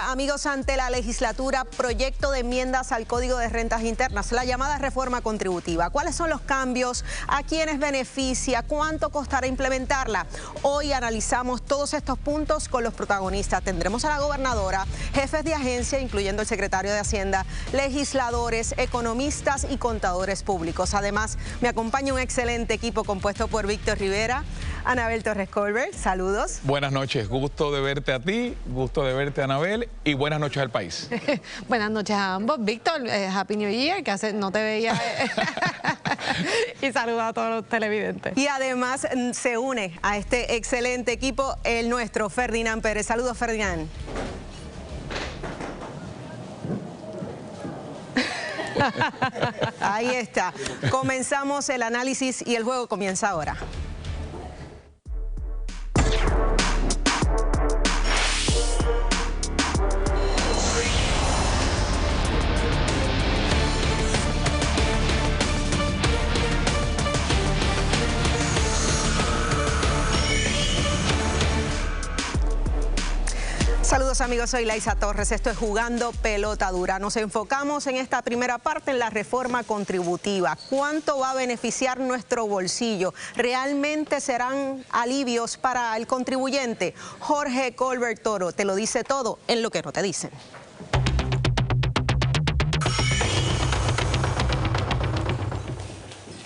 amigos, ante la legislatura, proyecto de enmiendas al Código de Rentas Internas, la llamada reforma contributiva. ¿Cuáles son los cambios? ¿A quiénes beneficia? ¿Cuánto costará implementarla? Hoy analizamos todos estos puntos con los protagonistas. Tendremos a la gobernadora, jefes de agencia, incluyendo el secretario de Hacienda, legisladores, economistas y contadores públicos. Además, me acompaña un excelente equipo compuesto por Víctor Rivera, Anabel Torres Colbert, saludos. Buenas noches, gusto de verte a ti, gusto de verte a Anabel y buenas noches al país. Buenas noches a ambos. Víctor, Happy New Year, que hace, no te veía. Y saluda a todos los televidentes. Y además se une a este excelente equipo el nuestro, Ferdinand Pérez. Saludos, Ferdinand. Ahí está. Comenzamos el análisis y el juego comienza ahora. Saludos amigos, soy Laisa Torres, esto es Jugando Pelota Dura. Nos enfocamos en esta primera parte en la reforma contributiva. ¿Cuánto va a beneficiar nuestro bolsillo? ¿Realmente serán alivios para el contribuyente? Jorge Colbert Toro te lo dice todo en lo que no te dicen.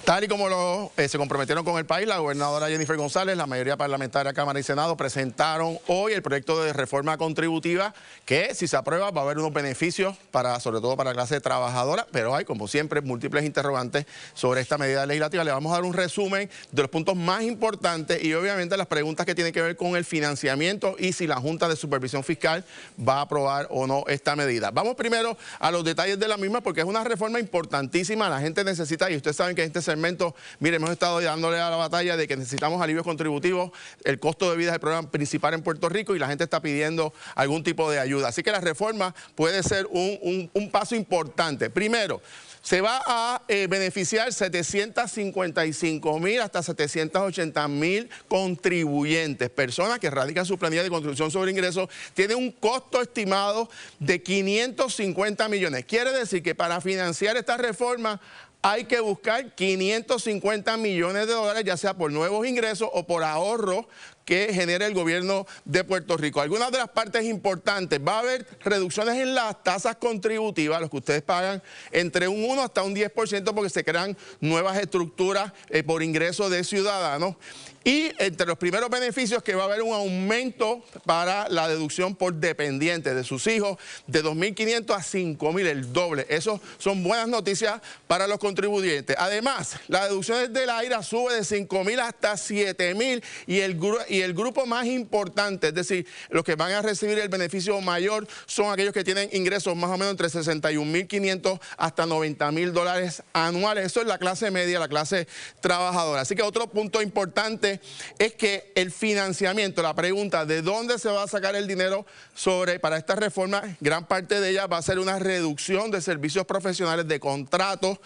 Tal y como se comprometieron con el país, la gobernadora Jennifer González, la mayoría parlamentaria, Cámara y Senado, presentaron hoy el proyecto de reforma contributiva que, si se aprueba, va a haber unos beneficios, sobre todo para la clase trabajadora, pero hay, como siempre, múltiples interrogantes sobre esta medida legislativa. Le vamos a dar un resumen de los puntos más importantes y, obviamente, las preguntas que tienen que ver con el financiamiento y si la Junta de Supervisión Fiscal va a aprobar o no esta medida. Vamos primero a los detalles de la misma, porque es una reforma importantísima. La gente necesita, y ustedes saben que este segmento, mire, hemos estado dándole a la batalla de que necesitamos alivios contributivos, el costo de vida es el problema principal en Puerto Rico y la gente está pidiendo algún tipo de ayuda. Así que la reforma puede ser un paso importante. Primero, se va a beneficiar 755,000 hasta 780,000 contribuyentes, personas que radican su planilla de contribución sobre ingresos, tiene un costo estimado de 550 millones. Quiere decir que para financiar esta reforma hay que buscar 550 millones de dólares, ya sea por nuevos ingresos o por ahorro que genere el gobierno de Puerto Rico. Algunas de las partes importantes, va a haber reducciones en las tasas contributivas, los que ustedes pagan entre un 1 hasta un 10% porque se crean nuevas estructuras por ingreso de ciudadanos. Y entre los primeros beneficios que va a haber un aumento para la deducción por dependiente de sus hijos de 2.500 a 5.000, el doble. Eso son buenas noticias para los contribuyentes. Además, la deducción del AIRA sube de 5.000 hasta 7.000 y el grupo más importante, es decir, los que van a recibir el beneficio mayor son aquellos que tienen ingresos más o menos entre 61.500 hasta 90.000 dólares anuales. Eso es la clase media, la clase trabajadora. Así que otro punto importante es que el financiamiento, la pregunta de dónde se va a sacar el dinero para esta reforma, gran parte de ella va a ser una reducción de servicios profesionales, de contratos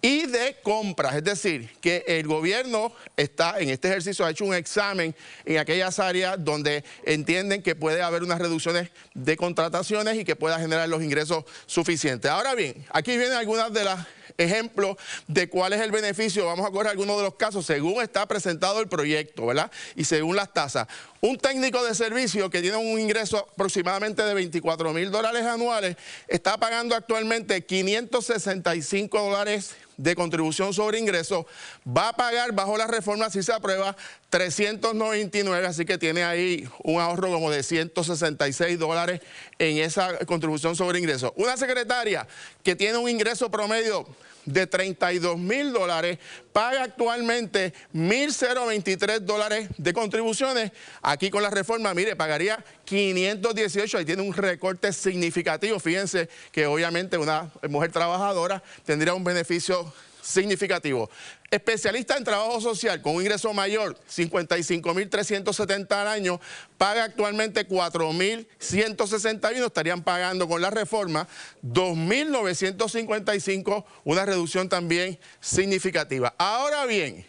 y de compras. Es decir, que el gobierno en este ejercicio ha hecho un examen en aquellas áreas donde entienden que puede haber unas reducciones de contrataciones y que pueda generar los ingresos suficientes. Ahora bien, aquí vienen algunas de las ejemplos de cuál es el beneficio. Vamos a coger algunos de los casos según está presentado el proyecto, ¿verdad? Y según las tasas. Un técnico de servicio que tiene un ingreso aproximadamente de 24.000 dólares anuales está pagando actualmente 565 dólares de contribución sobre ingresos. Va a pagar bajo la reforma, si se aprueba, 399, así que tiene ahí un ahorro como de 166 dólares en esa contribución sobre ingresos. Una secretaria que tiene un ingreso promedio de 32.000 dólares, paga actualmente 1.023 dólares de contribuciones. Aquí con la reforma, mire, pagaría 518, ahí tiene un recorte significativo. Fíjense que obviamente una mujer trabajadora tendría un beneficio significativo. Especialista en trabajo social con un ingreso mayor, 55.370 al año, paga actualmente 4.161, estarían pagando con la reforma 2.955, una reducción también significativa. Ahora bien,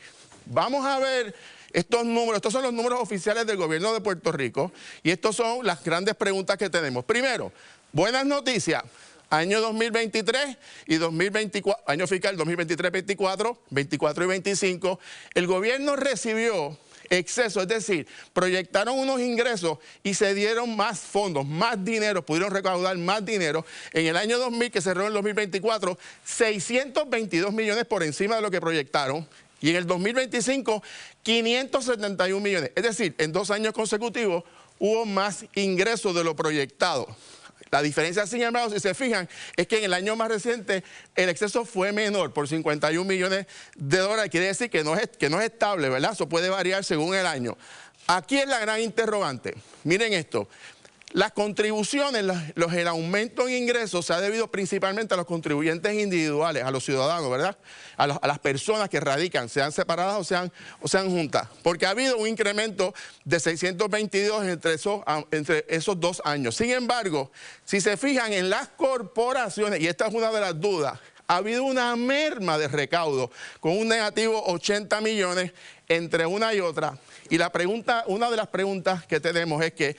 vamos a ver estos son los números oficiales del gobierno de Puerto Rico y estas son las grandes preguntas que tenemos. Primero, buenas noticias. Año 2023 y 2024, año fiscal 2023-24, 24 y 25, el gobierno recibió exceso, es decir, proyectaron unos ingresos y se dieron más fondos, más dinero, pudieron recaudar más dinero. En el año 2000, que cerró en el 2024, 622 millones por encima de lo que proyectaron. Y en el 2025, 571 millones. Es decir, en 2 años consecutivos hubo más ingresos de lo proyectado. La diferencia, sin embargo, si se fijan, es que en el año más reciente el exceso fue menor por 51 millones de dólares. Quiere decir que no es estable, ¿verdad? Eso puede variar según el año. Aquí es la gran interrogante. Miren esto. Las contribuciones, el aumento en ingresos se ha debido principalmente a los contribuyentes individuales, a los ciudadanos, ¿verdad? A las personas que radican, sean separadas o sean juntas. Porque ha habido un incremento de 622 entre esos 2 años. Sin embargo, si se fijan en las corporaciones, y esta es una de las dudas, ha habido una merma de recaudo con un negativo 80 millones entre una y otra. Y una de las preguntas que tenemos es que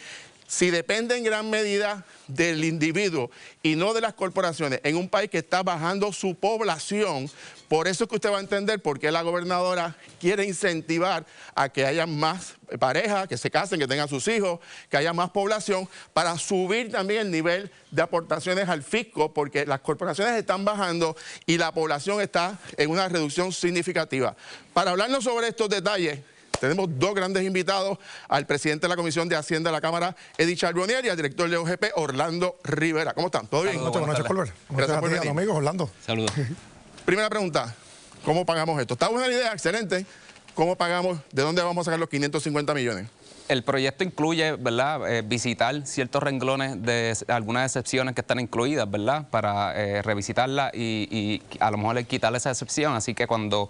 si depende en gran medida del individuo y no de las corporaciones, en un país que está bajando su población, por eso es que usted va a entender por qué la gobernadora quiere incentivar a que haya más parejas, que se casen, que tengan sus hijos, que haya más población, para subir también el nivel de aportaciones al fisco, porque las corporaciones están bajando y la población está en una reducción significativa. Para hablarnos sobre estos detalles, tenemos 2 grandes invitados, al presidente de la Comisión de Hacienda de la Cámara, Eddie Charbonnier, y al director de OGP, Orlando Rivera. ¿Cómo están? ¿Todo bien? Buenas noches, Colbert. Gracias por venir. Amigos, Orlando. Saludos. Primera pregunta, ¿cómo pagamos esto? Está buena la idea, excelente. ¿Cómo pagamos? ¿De dónde vamos a sacar los 550 millones? El proyecto incluye, ¿verdad?, visitar ciertos renglones de algunas excepciones que están incluidas, ¿verdad?, para revisitarlas y a lo mejor quitarle esa excepción. Así que cuando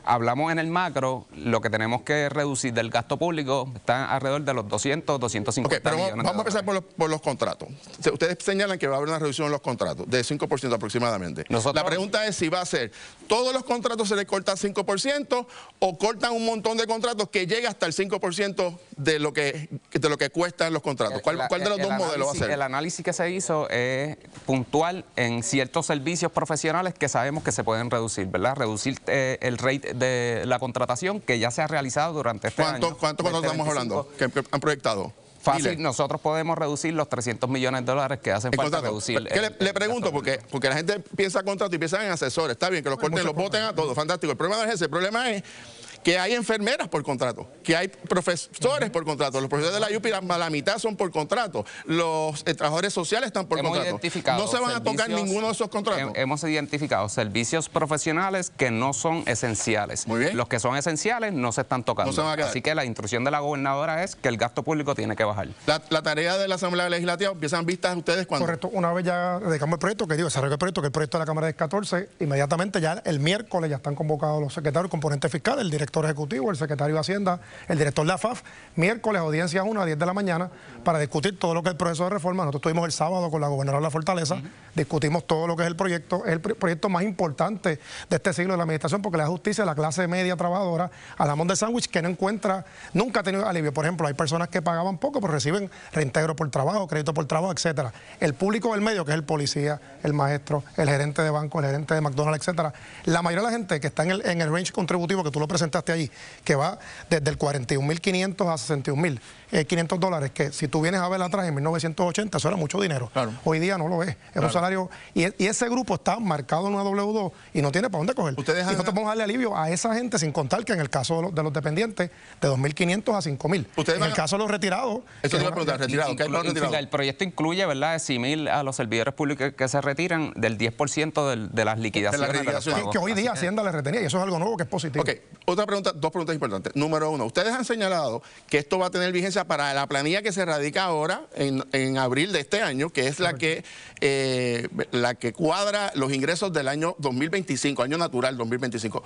hablamos en el macro, lo que tenemos que reducir del gasto público está alrededor de los 200, 250 millones. Vamos a empezar por los contratos. Ustedes señalan que va a haber una reducción en los contratos de 5% aproximadamente. La pregunta es si va a ser, ¿todos los contratos se les corta 5% o cortan un montón de contratos que llega hasta el 5% de lo que cuestan los contratos? ¿Cuál de los dos modelos va a ser? El análisis que se hizo es puntual en ciertos servicios profesionales que sabemos que se pueden reducir, ¿verdad? Reducir el rate de la contratación que ya se ha realizado durante este año. ¿Cuántos contratos estamos hablando que han proyectado? Fácil, nosotros podemos reducir los 300 millones de dólares que hacen falta reducir. Le pregunto, porque la gente piensa contrato y piensa en asesores. Está bien que los corten, los voten a todos, fantástico. El problema no es ese, el problema es que hay enfermeras por contrato, que hay profesores por contrato. Los profesores de la UPI, la mitad son por contrato. Los trabajadores sociales están por contrato. No se van a tocar ninguno de esos contratos. Hemos identificado servicios profesionales que no son esenciales. Muy bien. Los que son esenciales no se están tocando. No se van a quedar. Así que la instrucción de la gobernadora es que el gasto público tiene que bajar. La tarea de la Asamblea Legislativa, ¿empiezan vistas ustedes cuándo? Correcto. Una vez ya dedicamos el proyecto, desarrollo el proyecto, que el proyecto de la Cámara es 14, inmediatamente ya el miércoles ya están convocados los secretarios, el componente fiscal, el director ejecutivo, el secretario de Hacienda, el director de la FAF, miércoles audiencia 1 a 10 de la mañana para discutir todo lo que es el proceso de reforma. Nosotros estuvimos el sábado con la gobernadora de la Fortaleza, discutimos todo lo que es el proyecto más importante de este siglo de la administración, porque le da justicia a la clase media trabajadora, a la Monte Sándwich, que nunca ha tenido alivio. Por ejemplo, hay personas que pagaban poco, pero reciben reintegro por trabajo, crédito por trabajo, etcétera. El público del medio, que es el policía, el maestro, el gerente de banco, el gerente de McDonald's, etcétera. La mayoría de la gente que está en el range contributivo que tú lo presentaste allí, que va desde el 41.500 a 61.500 dólares, que si tú vienes a ver atrás en 1980, eso era mucho dinero. Claro. Hoy día no lo es. Es un salario. Y ese grupo está marcado en una W2 y no tiene para dónde coger. Y nosotros podemos darle alivio a esa gente, sin contar que en el caso de los dependientes, de 2.500 a 5.000. En el caso de los retirados. Eso te iba a preguntar, retirados. ¿Qué hay para los retirados? El proyecto incluye, ¿verdad?, eximir a los servidores públicos que se retiran del 10% de las liquidaciones. Que hoy día Hacienda le retenía, y eso es algo nuevo que es positivo. Ok, otra pregunta, 2 preguntas importantes. Número 1, ustedes han señalado que esto va a tener vigencia para la planilla que se radica ahora en abril de este año, que es la que cuadra los ingresos del año 2025, año natural 2025.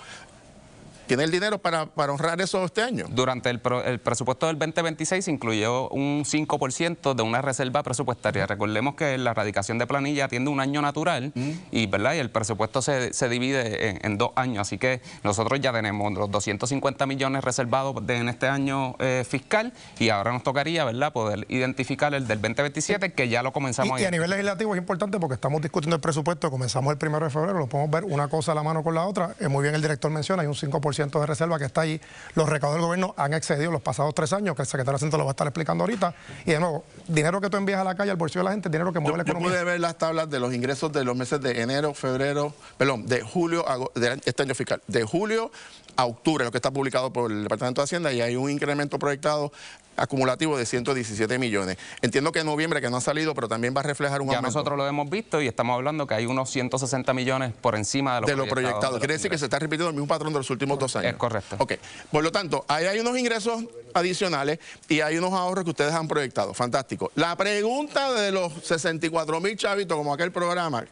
¿Tiene el dinero para honrar eso este año? Durante el presupuesto del 2026 se incluyó un 5% de una reserva presupuestaria. Recordemos que la erradicación de planilla atiende un año natural y, ¿verdad? Y el presupuesto se divide en 2 años. Así que nosotros ya tenemos los 250 millones reservados en este año fiscal y ahora nos tocaría, ¿verdad?, poder identificar el del 2027, que ya lo comenzamos y a nivel legislativo es importante porque estamos discutiendo el presupuesto, comenzamos el 1 de febrero, lo podemos ver una cosa a la mano con la otra. Muy bien el director menciona, hay un 5% de reserva que está ahí. Los recaudos del gobierno han excedido los pasados 3 años, que el secretario de Hacienda lo va a estar explicando ahorita. Y de nuevo, dinero que tú envías a la calle, al bolsillo de la gente, dinero que mueve la economía. Yo pude ver las tablas de los ingresos de los meses de enero, febrero, perdón, de julio, de este año fiscal, de julio a octubre, lo que está publicado por el Departamento de Hacienda, y hay un incremento proyectado acumulativo de 117 millones. Entiendo que en noviembre, que no ha salido, pero también va a reflejar un aumento. Ya nosotros lo hemos visto y estamos hablando que hay unos 160 millones por encima de lo proyectado. Quiere decir que se está repitiendo el mismo patrón de los últimos 2 años. Es correcto. Ok. Por lo tanto, ahí hay unos ingresos adicionales y hay unos ahorros que ustedes han proyectado. Fantástico. La pregunta de los 64,000 chavitos, como aquel programa,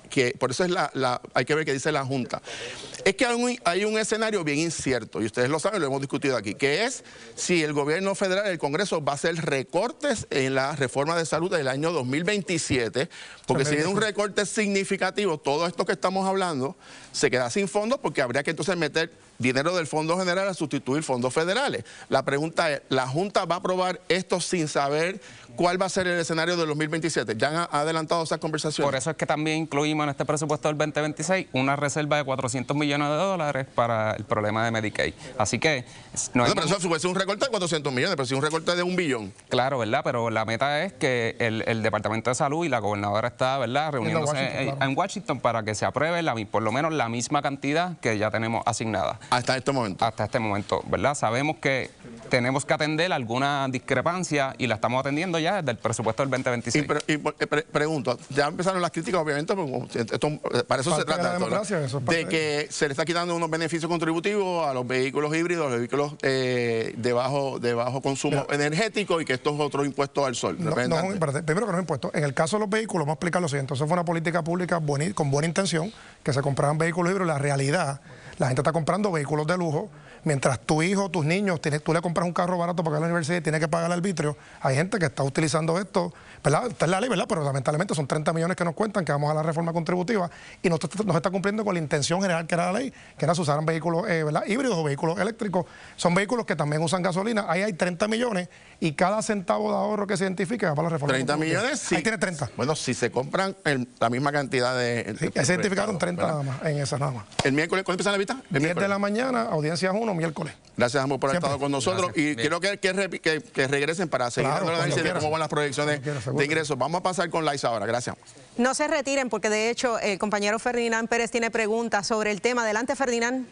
que por eso es hay que ver qué dice la Junta, es que hay un escenario bien incierto, y ustedes lo saben, lo hemos discutido aquí, que es si el gobierno federal, el Congreso, va a hacer recortes en la reforma de salud del año 2027, porque si viene un recorte significativo, todo esto que estamos hablando se queda sin fondos, porque habría que entonces meter dinero del Fondo General a sustituir fondos federales. La pregunta es, ¿la Junta va a aprobar esto sin saber cuál va a ser el escenario del 2027? ¿Ya han adelantado esas conversaciones? Por eso es que también incluimos en este presupuesto del 2026 una reserva de $400 millones para el problema de Medicaid. Así que... pero eso puede ser un recorte de 400 millones, pero si un recorte de $1 billón. Claro, ¿verdad? Pero la meta es que el Departamento de Salud y la gobernadora está, ¿verdad?, reuniéndose en Washington para que se apruebe por lo menos la misma cantidad que ya tenemos asignada. Hasta este momento. Hasta este momento, ¿verdad? Sabemos que tenemos que atender alguna discrepancia y la estamos atendiendo ya desde el presupuesto del 2026. Pregunto, ya empezaron las críticas, obviamente, para eso se trata de que se le está quitando unos beneficios contributivos a los vehículos híbridos, a los vehículos de bajo consumo energético, y que esto es otro impuesto al sol. Primero que no es impuesto. En el caso de los vehículos, vamos a explicar lo siguiente. Entonces fue una política pública con buena intención, que se compraran vehículos híbridos. La realidad, la gente está comprando vehículos de lujo. Mientras tu hijo, tus niños, tú le compras un carro barato para ir a la universidad y tiene que pagar el arbitrio, hay gente que está utilizando esto, ¿verdad? Esta es la ley, ¿verdad? Pero lamentablemente son 30 millones que nos cuentan, que vamos a la reforma contributiva, y nos está cumpliendo con la intención general que era la ley, que era usar vehículos ¿verdad?, híbridos o vehículos eléctricos. Son vehículos que también usan gasolina. Ahí hay 30 millones y cada centavo de ahorro que se identifique va para la reforma 30 millones, sí. Ahí tiene 30. Bueno, si se compran la misma cantidad de... Sí, se identificaron 30 nada más, en esa nada más. ¿El miércoles cuándo empieza la vista? 10 de la mañana, audiencias 1, miércoles. Gracias, ambos, por haber estado con nosotros. Gracias. Y quiero que regresen para seguir dando la análisis de cómo van las proyecciones de ingresos. Vamos a pasar con Laisa ahora. Gracias. No se retiren porque, de hecho, el compañero Ferdinand Pérez tiene preguntas sobre el tema. Adelante, Ferdinand.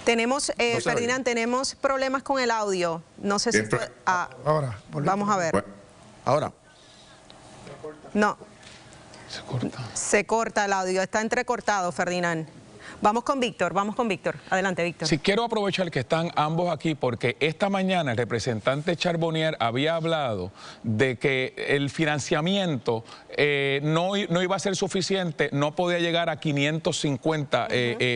Tenemos, Ferdinand, tenemos problemas con el audio. No sé si... Ahora, vamos a ver. Ahora. No. Se corta el audio, está entrecortado, Ferdinand. Vamos con Víctor. Adelante, Víctor. Sí, quiero aprovechar que están ambos aquí porque esta mañana el representante Charbonnier había hablado de que el financiamiento no iba a ser suficiente, no podía llegar a 550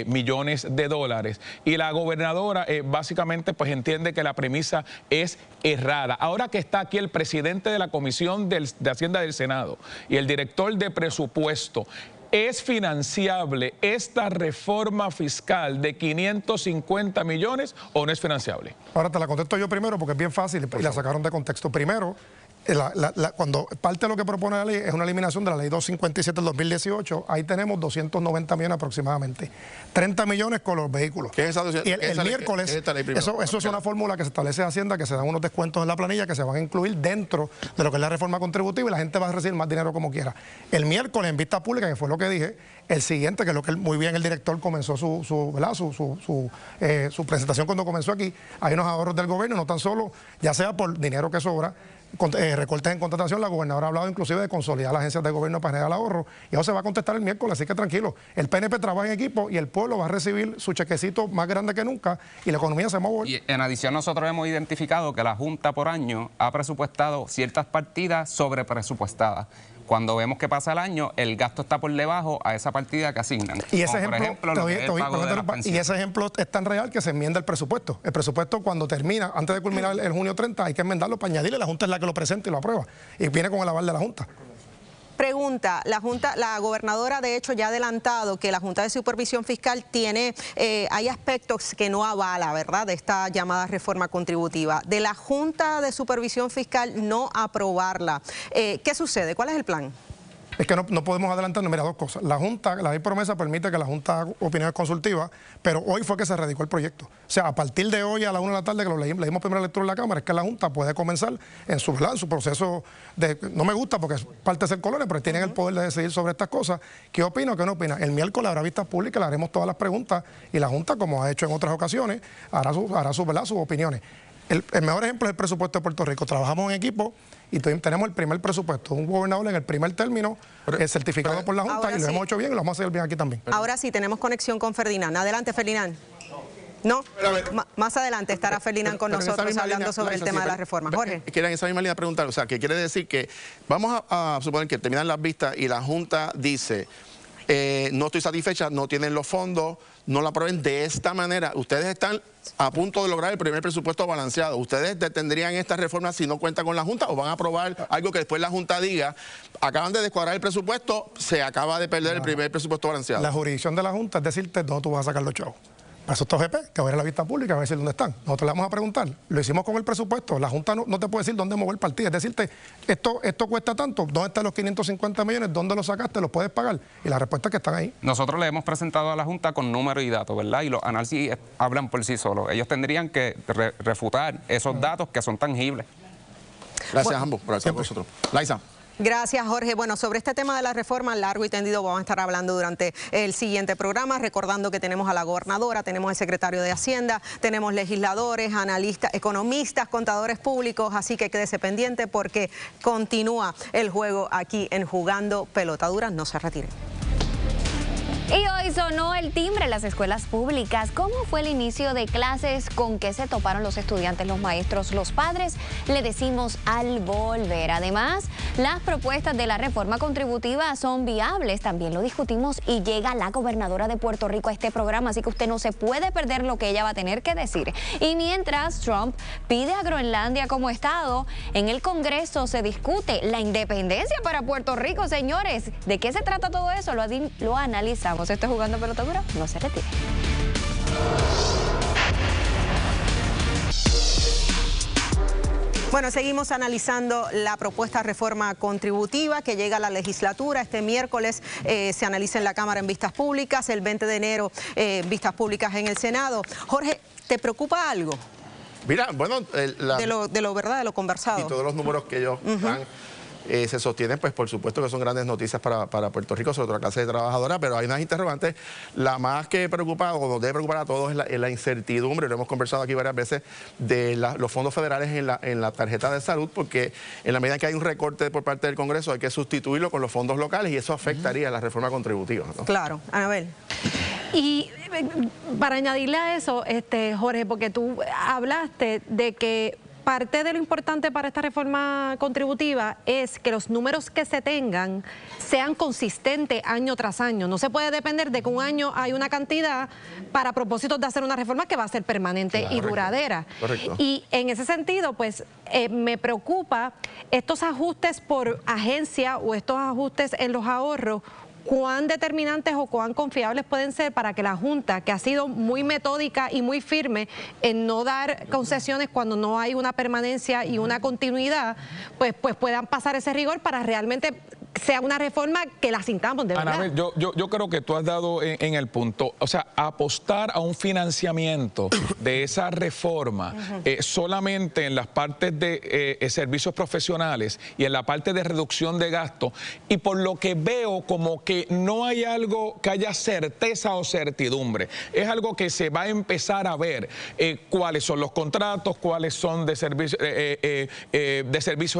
millones de dólares. Y la gobernadora básicamente pues entiende que la premisa es errada. Ahora que está aquí el presidente de la Comisión de Hacienda del Senado y el director de presupuesto, ¿es financiable esta reforma fiscal de 550 millones o no es financiable? Ahora te la contesto yo primero porque es bien fácil y la sacaron de contexto. Primero, cuando parte de lo que propone la ley es una eliminación de la ley 257 del 2018, ahí tenemos 290 millones aproximadamente. 30 millones con los vehículos. ¿Qué es esa? Y el miércoles, eso es una fórmula que se establece en Hacienda, que se dan unos descuentos en la planilla que se van a incluir dentro de lo que es la reforma contributiva y la gente va a recibir más dinero como quiera. El miércoles en vista pública, que fue lo que dije, el siguiente, que es lo que muy bien el director comenzó su presentación cuando comenzó aquí, hay unos ahorros del gobierno, no tan solo, ya sea por dinero que sobra, recortes en contratación. La gobernadora ha hablado inclusive de consolidar las agencias de gobierno para generar ahorro, y eso se va a contestar el miércoles, así que tranquilo. El PNP trabaja en equipo y el pueblo va a recibir su chequecito más grande que nunca y la economía se mueve. Y en adición, nosotros hemos identificado que la Junta por año ha presupuestado ciertas partidas sobrepresupuestadas. Cuando vemos que pasa el año, el gasto está por debajo a esa partida que asignan. Y ese Como, ejemplo, por ejemplo, y ese ejemplo es tan real que se enmienda el presupuesto. El presupuesto, cuando termina, antes de culminar el junio 30, hay que enmendarlo para añadirle. La Junta es la que lo presenta y lo aprueba. Y viene con el aval de la Junta. Pregunta, la gobernadora de hecho ya ha adelantado que la Junta de Supervisión Fiscal tiene, hay aspectos que no avala, ¿verdad?, de esta llamada reforma contributiva. De la Junta de Supervisión Fiscal no aprobarla, ¿qué sucede? ¿Cuál es el plan? Es que no podemos adelantarnos. Mira, dos cosas. La Junta, la ley promesa permite que la Junta haga opiniones consultivas, pero hoy fue que se radicó el proyecto. O sea, a partir de hoy a la 1 de la tarde, que lo leímos primera lectura en la Cámara, es que la Junta puede comenzar en su proceso de... No me gusta porque es parte de ser colonia, pero tienen el poder de decidir sobre estas cosas. ¿Qué opina o qué no opina? El miércoles habrá vistas públicas, le haremos todas las preguntas y la Junta, como ha hecho en otras ocasiones, hará sus opiniones. El mejor ejemplo es el presupuesto de Puerto Rico. Trabajamos en equipo y tenemos el primer presupuesto, un gobernador en el primer término, certificado por la Junta, y lo hemos hecho bien y lo vamos a hacer bien aquí también. Ahora sí, tenemos conexión con Ferdinand. Adelante, Ferdinand. ¿No? Más adelante estará Ferdinand con nosotros hablando sobre el tema de la reforma. Jorge. Quiero en esa misma línea preguntar, o sea, ¿qué quiere decir? Que vamos a suponer que terminan las vistas y la Junta dice... no estoy satisfecha, no tienen los fondos, no la aprueben de esta manera. Ustedes están a punto de lograr el primer presupuesto balanceado. ¿Ustedes detendrían esta reforma si no cuentan con la Junta o van a aprobar algo que después la Junta diga, acaban de descuadrar el presupuesto, se acaba de perder el primer presupuesto balanceado? La jurisdicción de la Junta es decirte dónde tú vas a sacar los chavos. Para eso estos GP, que va a ir a la vista pública, a ver dónde están. Nosotros le vamos a preguntar. Lo hicimos con el presupuesto. La Junta no te puede decir dónde mover partidas. Es decirte, esto cuesta tanto. ¿Dónde están los 550 millones? ¿Dónde los sacaste? ¿Los puedes pagar? Y la respuesta es que están ahí. Nosotros le hemos presentado a la Junta con números y datos, ¿verdad? Y los análisis hablan por sí solos. Ellos tendrían que refutar esos datos que son tangibles. Gracias a ambos por estar con nosotros. Laisa. Gracias, Jorge. Bueno, sobre este tema de la reforma, largo y tendido vamos a estar hablando durante el siguiente programa, recordando que tenemos a la gobernadora, tenemos al secretario de Hacienda, tenemos legisladores, analistas, economistas, contadores públicos, así que quédese pendiente porque continúa el juego aquí en Jugando Pelota Dura. No se retiren. Y hoy sonó el timbre en las escuelas públicas. ¿Cómo fue el inicio de clases? ¿Con qué se toparon los estudiantes, los maestros, los padres? Le decimos al volver. Además, las propuestas de la reforma contributiva son viables. También lo discutimos y llega la gobernadora de Puerto Rico a este programa, así que usted no se puede perder lo que ella va a tener que decir. Y mientras Trump pide a Groenlandia como estado, en el Congreso se discute la independencia para Puerto Rico. Señores, ¿de qué se trata todo eso? Lo analizamos. Esto es Jugando Pelota Dura, no se retire. Bueno, seguimos analizando la propuesta de reforma contributiva que llega a la legislatura. Este miércoles se analiza en la Cámara en vistas públicas, el 20 de enero vistas públicas en el Senado. Jorge, ¿te preocupa algo? Mira, bueno... de lo verdad, de lo conversado. Y todos los números que ellos dan se sostienen, pues por supuesto que son grandes noticias para Puerto Rico, sobre todo la clase trabajadora, pero hay unas interrogantes. La más que preocupa o nos debe preocupar a todos es la incertidumbre, lo hemos conversado aquí varias veces, de los fondos federales en la tarjeta de salud, porque en la medida que hay un recorte por parte del Congreso hay que sustituirlo con los fondos locales y eso afectaría a la reforma contributiva, ¿no? Claro, Anabel. Y para añadirle a eso, Jorge, porque tú hablaste de que parte de lo importante para esta reforma contributiva es que los números que se tengan sean consistentes año tras año. No se puede depender de que un año hay una cantidad para propósitos de hacer una reforma que va a ser permanente y duradera. Correcto. Y en ese sentido, pues me preocupa estos ajustes por agencia o estos ajustes en los ahorros, cuán determinantes o cuán confiables pueden ser para que la Junta, que ha sido muy metódica y muy firme en no dar concesiones cuando no hay una permanencia y una continuidad, pues puedan pasar ese rigor para realmente sea una reforma que la sintamos de verdad. Anabel, yo creo que tú has dado en el punto, o sea, apostar a un financiamiento de esa reforma solamente en las partes de servicios profesionales y en la parte de reducción de gastos, y por lo que veo como que no hay algo que haya certeza o certidumbre, es algo que se va a empezar a ver cuáles son los contratos, cuáles son de servicios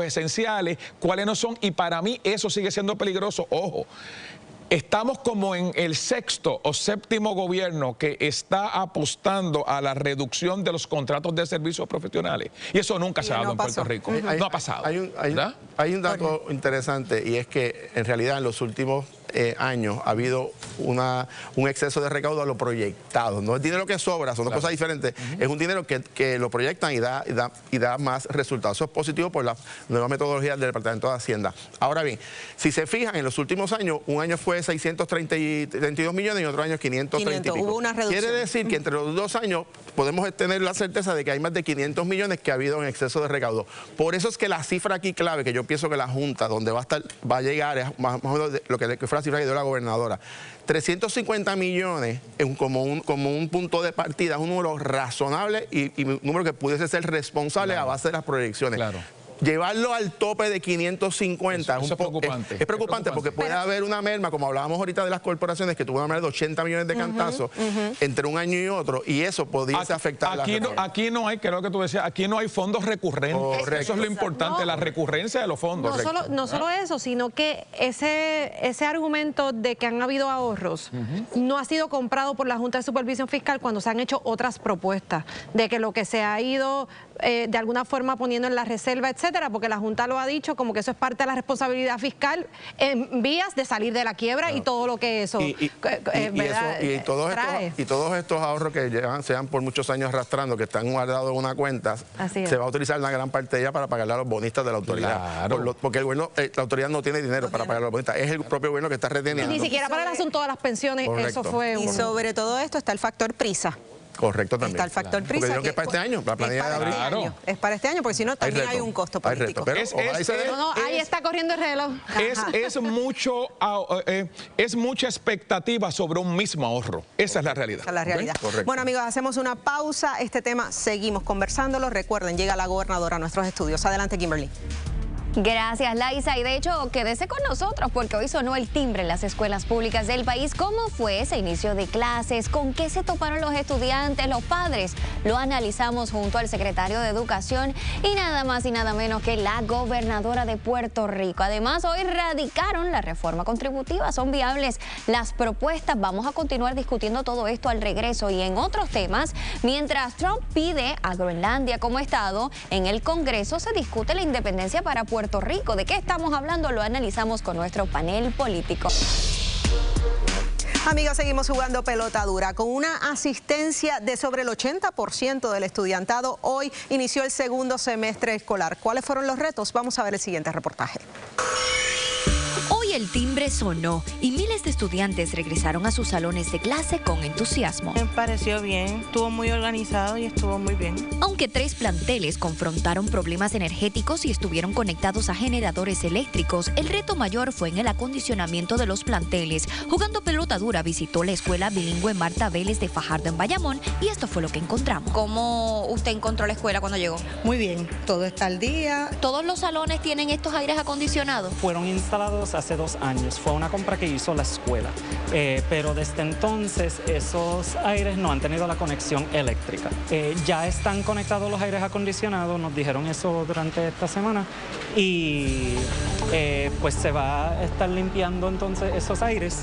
esenciales, cuáles no son, y para mí eso sigue siendo peligroso. Ojo, Estamos como en el sexto o séptimo gobierno que está apostando a la reducción de los contratos de servicios profesionales. Y eso nunca se ha dado en Puerto Rico. No ha pasado. Hay un dato interesante, y es que en realidad en los últimos años ha habido un exceso de recaudo a lo proyectado. No es dinero que sobra, son dos cosas diferentes. Es un dinero que lo proyectan y da más resultados. Eso es positivo por la nueva metodología del Departamento de Hacienda. Ahora bien, si se fijan, en los últimos años, un año fue 632 millones y otro año 530 y pico. Hubo una reducción. Quiere decir que entre los 2 años podemos tener la certeza de que hay más de 500 millones que ha habido en exceso de recaudo. Por eso es que la cifra aquí clave, que yo pienso que la Junta, donde va a llegar, es más o menos lo que fue la cifra que dio la gobernadora. 350 millones como un punto de partida, es un número razonable y un número que pudiese ser responsable a base de las proyecciones. Llevarlo al tope de 550 eso es preocupante. Es preocupante porque puede haber una merma, como hablábamos ahorita de las corporaciones, que tuvo una merma de 80 millones de cantazos entre un año y otro, y eso pudiese afectar aquí no hay, creo que tú decías, aquí no hay fondos recurrentes. Eso es lo importante, la recurrencia de los fondos. No solo eso, sino que ese argumento de que han habido ahorros no ha sido comprado por la Junta de Supervisión Fiscal cuando se han hecho otras propuestas, de que lo que se ha ido de alguna forma poniendo en la reserva, etcétera, porque la Junta lo ha dicho como que eso es parte de la responsabilidad fiscal en vías de salir de la quiebra y todo lo que eso trae. Y todos estos ahorros que se van por muchos años arrastrando, que están guardados en una cuenta, se va a utilizar una gran parte de ella para pagarle a los bonistas de la autoridad. Porque el gobierno, la autoridad no tiene dinero para pagar a los bonistas, es el propio gobierno que está reteniendo. Y ni siquiera para el asunto de las pensiones, eso fue Y sobre todo esto está el factor prisa. Correcto, también. Está el factor prisa. Porque digo que es para este año, la planilla de abril. Es para este año, porque si no también hay un costo político. Pero ahí está corriendo el reloj. Es mucha expectativa sobre un mismo ahorro. Esa es la realidad. Esa es la realidad. Bueno, amigos, hacemos una pausa. Este tema seguimos conversándolo. Recuerden, llega la gobernadora a nuestros estudios. Adelante, Kimberly. Gracias, Laisa. Y de hecho, quédese con nosotros porque hoy sonó el timbre en las escuelas públicas del país. ¿Cómo fue ese inicio de clases? ¿Con qué se toparon los estudiantes, los padres? Lo analizamos junto al secretario de Educación y nada más y nada menos que la gobernadora de Puerto Rico. Además, hoy radicaron la reforma contributiva. ¿Son viables las propuestas? Vamos a continuar discutiendo todo esto al regreso. Y en otros temas, mientras Trump pide a Groenlandia como estado, en el Congreso se discute la independencia para Puerto Rico. ¿De qué estamos hablando? Lo analizamos con nuestro panel político. Amigos, seguimos jugando pelota dura. Con una asistencia de sobre el 80% del estudiantado, hoy inició el segundo semestre escolar. ¿Cuáles fueron los retos? Vamos a ver el siguiente reportaje. Hoy el timbre sonó y miles de estudiantes regresaron a sus salones de clase con entusiasmo. Me pareció bien, estuvo muy organizado y estuvo muy bien. Aunque 3 planteles confrontaron problemas energéticos y estuvieron conectados a generadores eléctricos, el reto mayor fue en el acondicionamiento de los planteles. Jugando pelota dura visitó la escuela bilingüe Marta Vélez de Fajardo en Bayamón y esto fue lo que encontramos. ¿Cómo usted encontró la escuela cuando llegó? Muy bien, todo está al día. ¿Todos los salones tienen estos aires acondicionados? Fueron instalados hace 2 años, fue una compra que hizo la escuela, pero desde entonces esos aires no han tenido la conexión eléctrica. Ya están conectados los aires acondicionados, nos dijeron eso durante esta semana y pues se va a estar limpiando entonces esos aires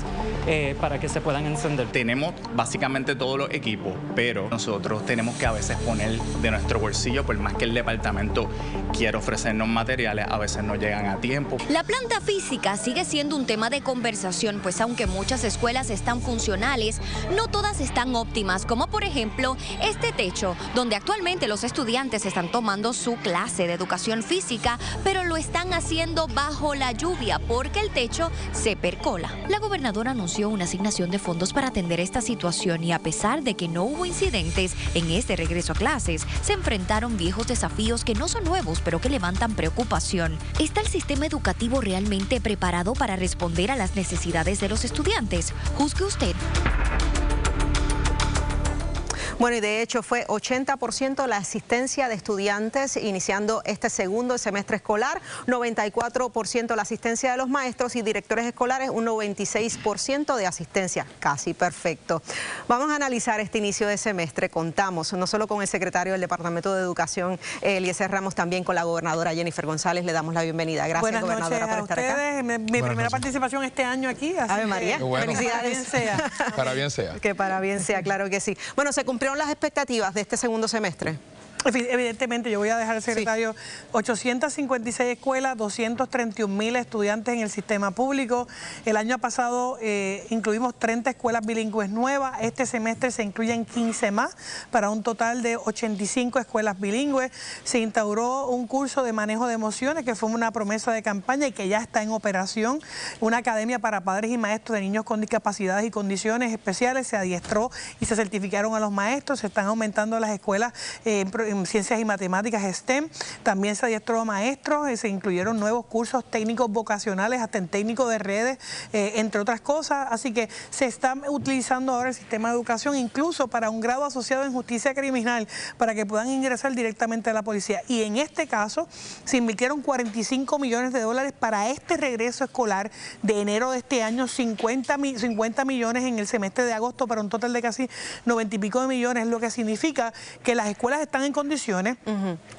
para que se puedan encender. Tenemos básicamente todos los equipos, pero nosotros tenemos que a veces poner de nuestro bolsillo, por más que el departamento quiera ofrecernos materiales, a veces no llegan a tiempo. La planta física sigue siendo un tema de conversación, pues aunque muchas escuelas están funcionales, no todas están óptimas, como por ejemplo este techo, donde actualmente los estudiantes están tomando su clase de educación física, pero lo están haciendo bajo la lluvia porque el techo se percola. La gobernadora anunció una asignación de fondos para atender esta situación y a pesar de que no hubo incidentes en este regreso a clases, se enfrentaron viejos desafíos que no son nuevos, pero que levantan preocupación. ¿Está el sistema educativo realmente preparado para responder a las necesidades de los estudiantes? Juzgue usted. Bueno, y de hecho fue 80% la asistencia de estudiantes iniciando este segundo semestre escolar, 94% la asistencia de los maestros y directores escolares, un 96% de asistencia, casi perfecto. Vamos a analizar este inicio de semestre. Contamos no solo con el secretario del Departamento de Educación, Eliezer Ramos, también con la gobernadora Jennifer González. Le damos la bienvenida. Gracias, gobernadora, por estar acá. Mi primera participación este año aquí. Ave María, bueno. felicidades. Para bien sea. Que para bien sea, claro que sí. Bueno, ¿se cumplieron las expectativas de este segundo semestre? Evidentemente, yo voy a dejar al secretario, 856 escuelas, 231.000 estudiantes en el sistema público. El año pasado incluimos 30 escuelas bilingües nuevas. Este semestre se incluyen 15 más para un total de 85 escuelas bilingües. Se instauró un curso de manejo de emociones que fue una promesa de campaña y que ya está en operación. Una academia para padres y maestros de niños con discapacidades y condiciones especiales. Se adiestró y se certificaron a los maestros. Se están aumentando las escuelas en ciencias y matemáticas STEM, también se adiestró a maestros, se incluyeron nuevos cursos técnicos vocacionales, hasta en técnico de redes, entre otras cosas, así que se está utilizando ahora el sistema de educación incluso para un grado asociado en justicia criminal, para que puedan ingresar directamente a la policía. Y en este caso se invirtieron 45 millones de dólares para este regreso escolar de enero de este año, 50 millones en el semestre de agosto, para un total de casi 90 y pico de millones, lo que significa que las escuelas están en condiciones.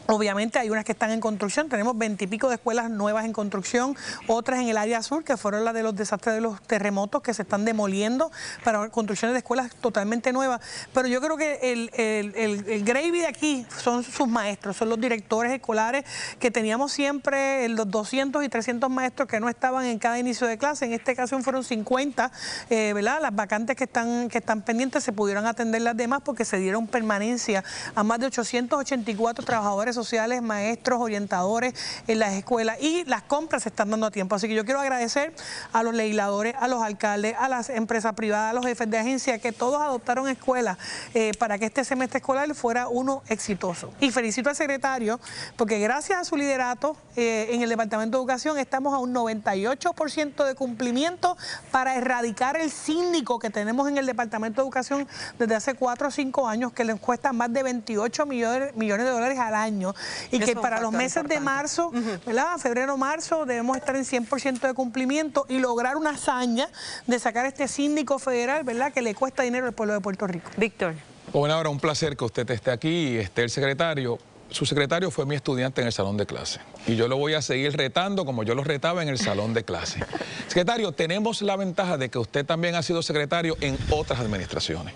Obviamente hay unas que están en construcción, tenemos 20 y pico de escuelas nuevas en construcción, otras en el área sur que fueron las de los desastres de los terremotos que se están demoliendo para construcciones de escuelas totalmente nuevas, pero yo creo que el gravy de aquí son sus maestros, son los directores escolares que teníamos siempre, los 200 y 300 maestros que no estaban en cada inicio de clase. En esta ocasión fueron 50, ¿verdad? Las vacantes que están pendientes se pudieron atender las demás porque se dieron permanencia a más de 884 trabajadores sociales, maestros, orientadores en las escuelas, y las compras se están dando a tiempo. Así que yo quiero agradecer a los legisladores, a los alcaldes, a las empresas privadas, a los jefes de agencia, que todos adoptaron escuelas para que este semestre escolar fuera uno exitoso. Y felicito al secretario porque gracias a su liderato en el Departamento de Educación estamos a un 98% de cumplimiento para erradicar el síndico que tenemos en el Departamento de Educación desde hace 4 o 5 años, que les cuesta más de 28 millones de dólares al año, y que para los meses de marzo, ¿verdad? Febrero-marzo debemos estar en 100% de cumplimiento y lograr una hazaña de sacar este síndico federal, ¿verdad?, que le cuesta dinero al pueblo de Puerto Rico. Víctor. Gobernadora, un placer que usted esté aquí y esté el secretario. Su secretario fue mi estudiante en el salón de clase y yo lo voy a seguir retando como yo lo retaba en el salón de clase. Secretario, tenemos la ventaja de que usted también ha sido secretario en otras administraciones.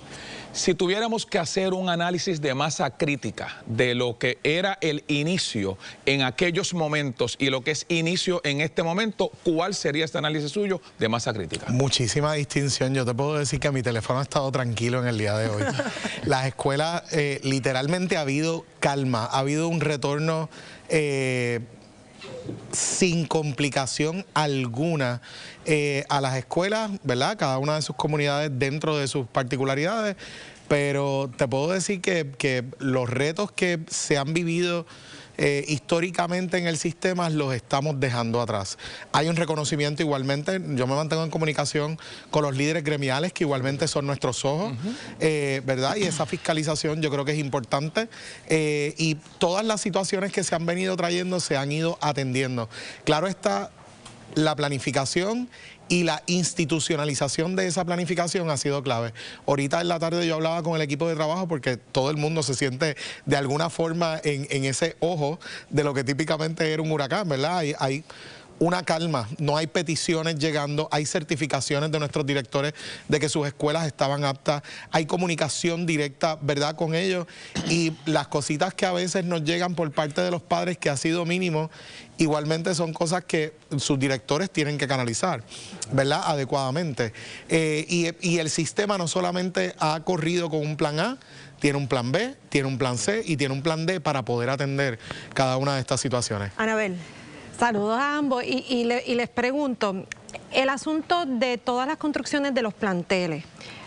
Si tuviéramos que hacer un análisis de masa crítica de lo que era el inicio en aquellos momentos y lo que es inicio en este momento, ¿cuál sería este análisis suyo de masa crítica? Muchísima distinción. Yo te puedo decir que mi teléfono ha estado tranquilo en el día de hoy. Las escuelas, literalmente ha habido calma, ha habido un retorno sin complicación alguna a las escuelas, ¿verdad? Cada una de sus comunidades dentro de sus particularidades, pero te puedo decir que los retos que se han vivido históricamente en el sistema los estamos dejando atrás. Hay un reconocimiento igualmente, yo me mantengo en comunicación con los líderes gremiales que igualmente son nuestros ojos, ¿verdad? Y esa fiscalización yo creo que es importante, y todas las situaciones que se han venido trayendo se han ido atendiendo. Claro está, la planificación y la institucionalización de esa planificación ha sido clave. Ahorita en la tarde yo hablaba con el equipo de trabajo porque todo el mundo se siente de alguna forma en ese ojo de lo que típicamente era un huracán, ¿verdad? Hay una calma, no hay peticiones llegando, hay certificaciones de nuestros directores de que sus escuelas estaban aptas, hay comunicación directa, ¿verdad?, con ellos, y las cositas que a veces nos llegan por parte de los padres, que ha sido mínimo, igualmente son cosas que sus directores tienen que canalizar, ¿verdad?, adecuadamente. Y el sistema no solamente ha corrido con un plan A, tiene un plan B, tiene un plan C y tiene un plan D para poder atender cada una de estas situaciones. Anabel. Saludos a ambos y les pregunto, el asunto de todas las construcciones de los planteles,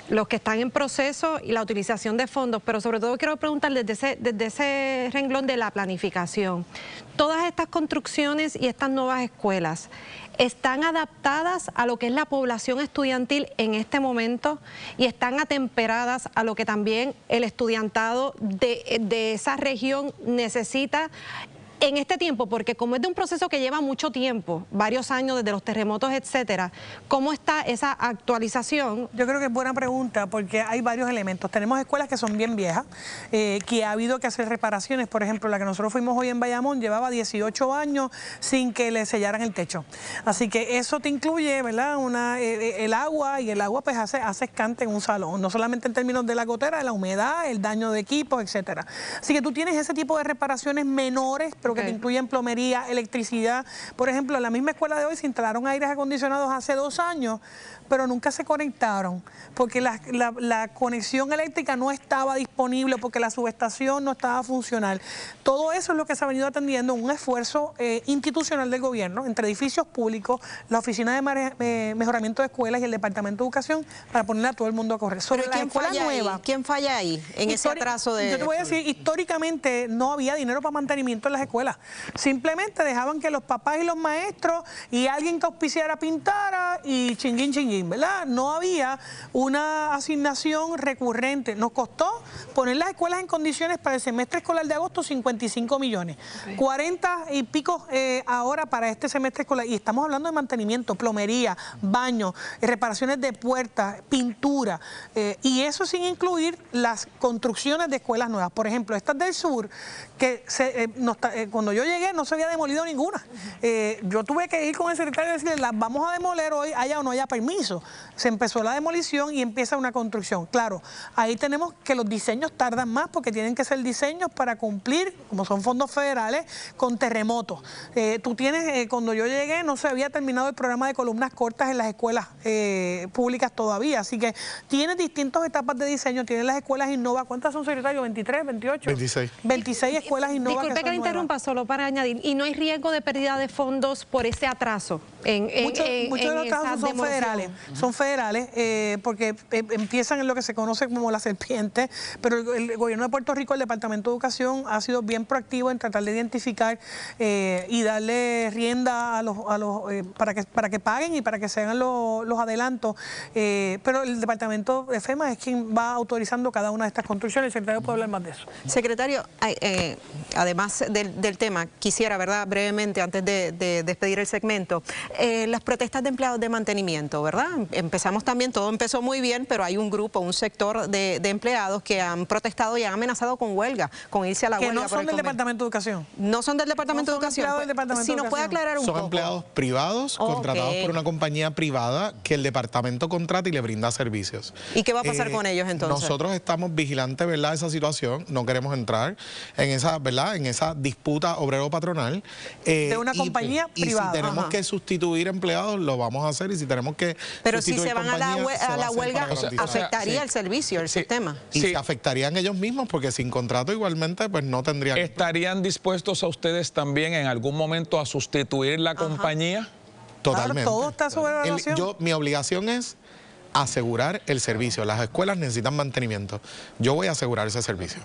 los que están en proceso y la utilización de fondos, pero sobre todo quiero preguntar desde ese renglón de la planificación. Todas estas construcciones y estas nuevas escuelas, están adaptadas a lo que es la población estudiantil en este momento y están atemperadas a lo que también el estudiantado de esa región necesita en este tiempo, porque como es de un proceso que lleva mucho tiempo, varios años desde los terremotos, etcétera, ¿cómo está esa actualización? Yo creo que es buena pregunta porque hay varios elementos. Tenemos escuelas que son bien viejas, que ha habido que hacer reparaciones. Por ejemplo, la que nosotros fuimos hoy en Bayamón llevaba 18 años sin que le sellaran el techo. Así que eso te incluye, ¿verdad? El agua, y el agua pues hace escante en un salón, no solamente en términos de la gotera, de la humedad, el daño de equipos, etcétera. Así que tú tienes ese tipo de reparaciones menores, pero que te incluyen plomería, electricidad. Por ejemplo, en la misma escuela de hoy se instalaron aires acondicionados hace 2 años, pero nunca se conectaron, porque la conexión eléctrica no estaba disponible, porque la subestación no estaba funcional. Todo eso es lo que se ha venido atendiendo, un esfuerzo institucional del gobierno, entre edificios públicos, la Oficina de Mejoramiento de Escuelas y el Departamento de Educación, para ponerle a todo el mundo a correr. Sobre la escuela nueva. ¿Quién falla ahí en ese atraso de...? Yo te voy a decir, históricamente no había dinero para mantenimiento en las escuelas. Simplemente dejaban que los papás y los maestros y alguien que auspiciara pintara y chinguín, chinguín, ¿verdad? No había una asignación recurrente. Nos costó poner las escuelas en condiciones para el semestre escolar de agosto 55 millones. 40 y pico ahora para este semestre escolar. Y estamos hablando de mantenimiento, plomería, baños, reparaciones de puertas, pintura. Y eso sin incluir las construcciones de escuelas nuevas. Por ejemplo, estas del sur, que cuando yo llegué no se había demolido ninguna. Yo tuve que ir con el secretario y decirle, las vamos a demoler hoy, haya o no haya permiso. Se empezó la demolición y empieza una construcción. Claro, ahí tenemos que los diseños tardan más porque tienen que ser diseños para cumplir, como son fondos federales, con terremotos. Tú tienes, cuando yo llegué no se había terminado el programa de columnas cortas en las escuelas públicas todavía, así que tienes distintas etapas de diseño, tienes las escuelas Innova. ¿Cuántas son, secretario? ¿23, 28? 26. 26 escuelas Innova. Disculpe que le interrumpa, solo para añadir, y no hay riesgo de pérdida de fondos por ese atraso muchos de los casos son federales, porque empiezan en lo que se conoce como la serpiente, pero el gobierno de Puerto Rico, el Departamento de Educación, ha sido bien proactivo en tratar de identificar y darle rienda a para que paguen y para que se hagan los adelantos, pero el Departamento de FEMA es quien va autorizando cada una de estas construcciones. El secretario puede hablar más de eso. Secretario, además del tema, quisiera, ¿verdad?, brevemente, antes de despedir el segmento, las protestas de empleados de mantenimiento, ¿verdad? Empezamos también, todo empezó muy bien, pero hay un grupo, un sector de empleados que han protestado y han amenazado con huelga, con irse a la huelga. Que no son del Departamento de Educación. No son del Departamento de Educación. Si nos puede aclarar un poco. Son empleados privados, contratados por una compañía privada que el departamento contrata y le brinda servicios. ¿Y qué va a pasar con ellos entonces? Nosotros estamos vigilantes, ¿verdad?, de esa situación. No queremos entrar en esa, ¿verdad?, en esa disputa obrero-patronal. De una compañía privada. Y si tenemos que sustituir empleados, lo vamos a hacer. Y si tenemos que Pero si se van a la huelga, afectaría el servicio, el sistema. Y se afectarían ellos mismos, porque sin contrato igualmente pues no tendrían. ¿Estarían dispuestos a ustedes también en algún momento a sustituir la compañía? Totalmente. Claro, todo está sobre evaluación. Mi obligación es asegurar el servicio. Las escuelas necesitan mantenimiento. Yo voy a asegurar ese servicio.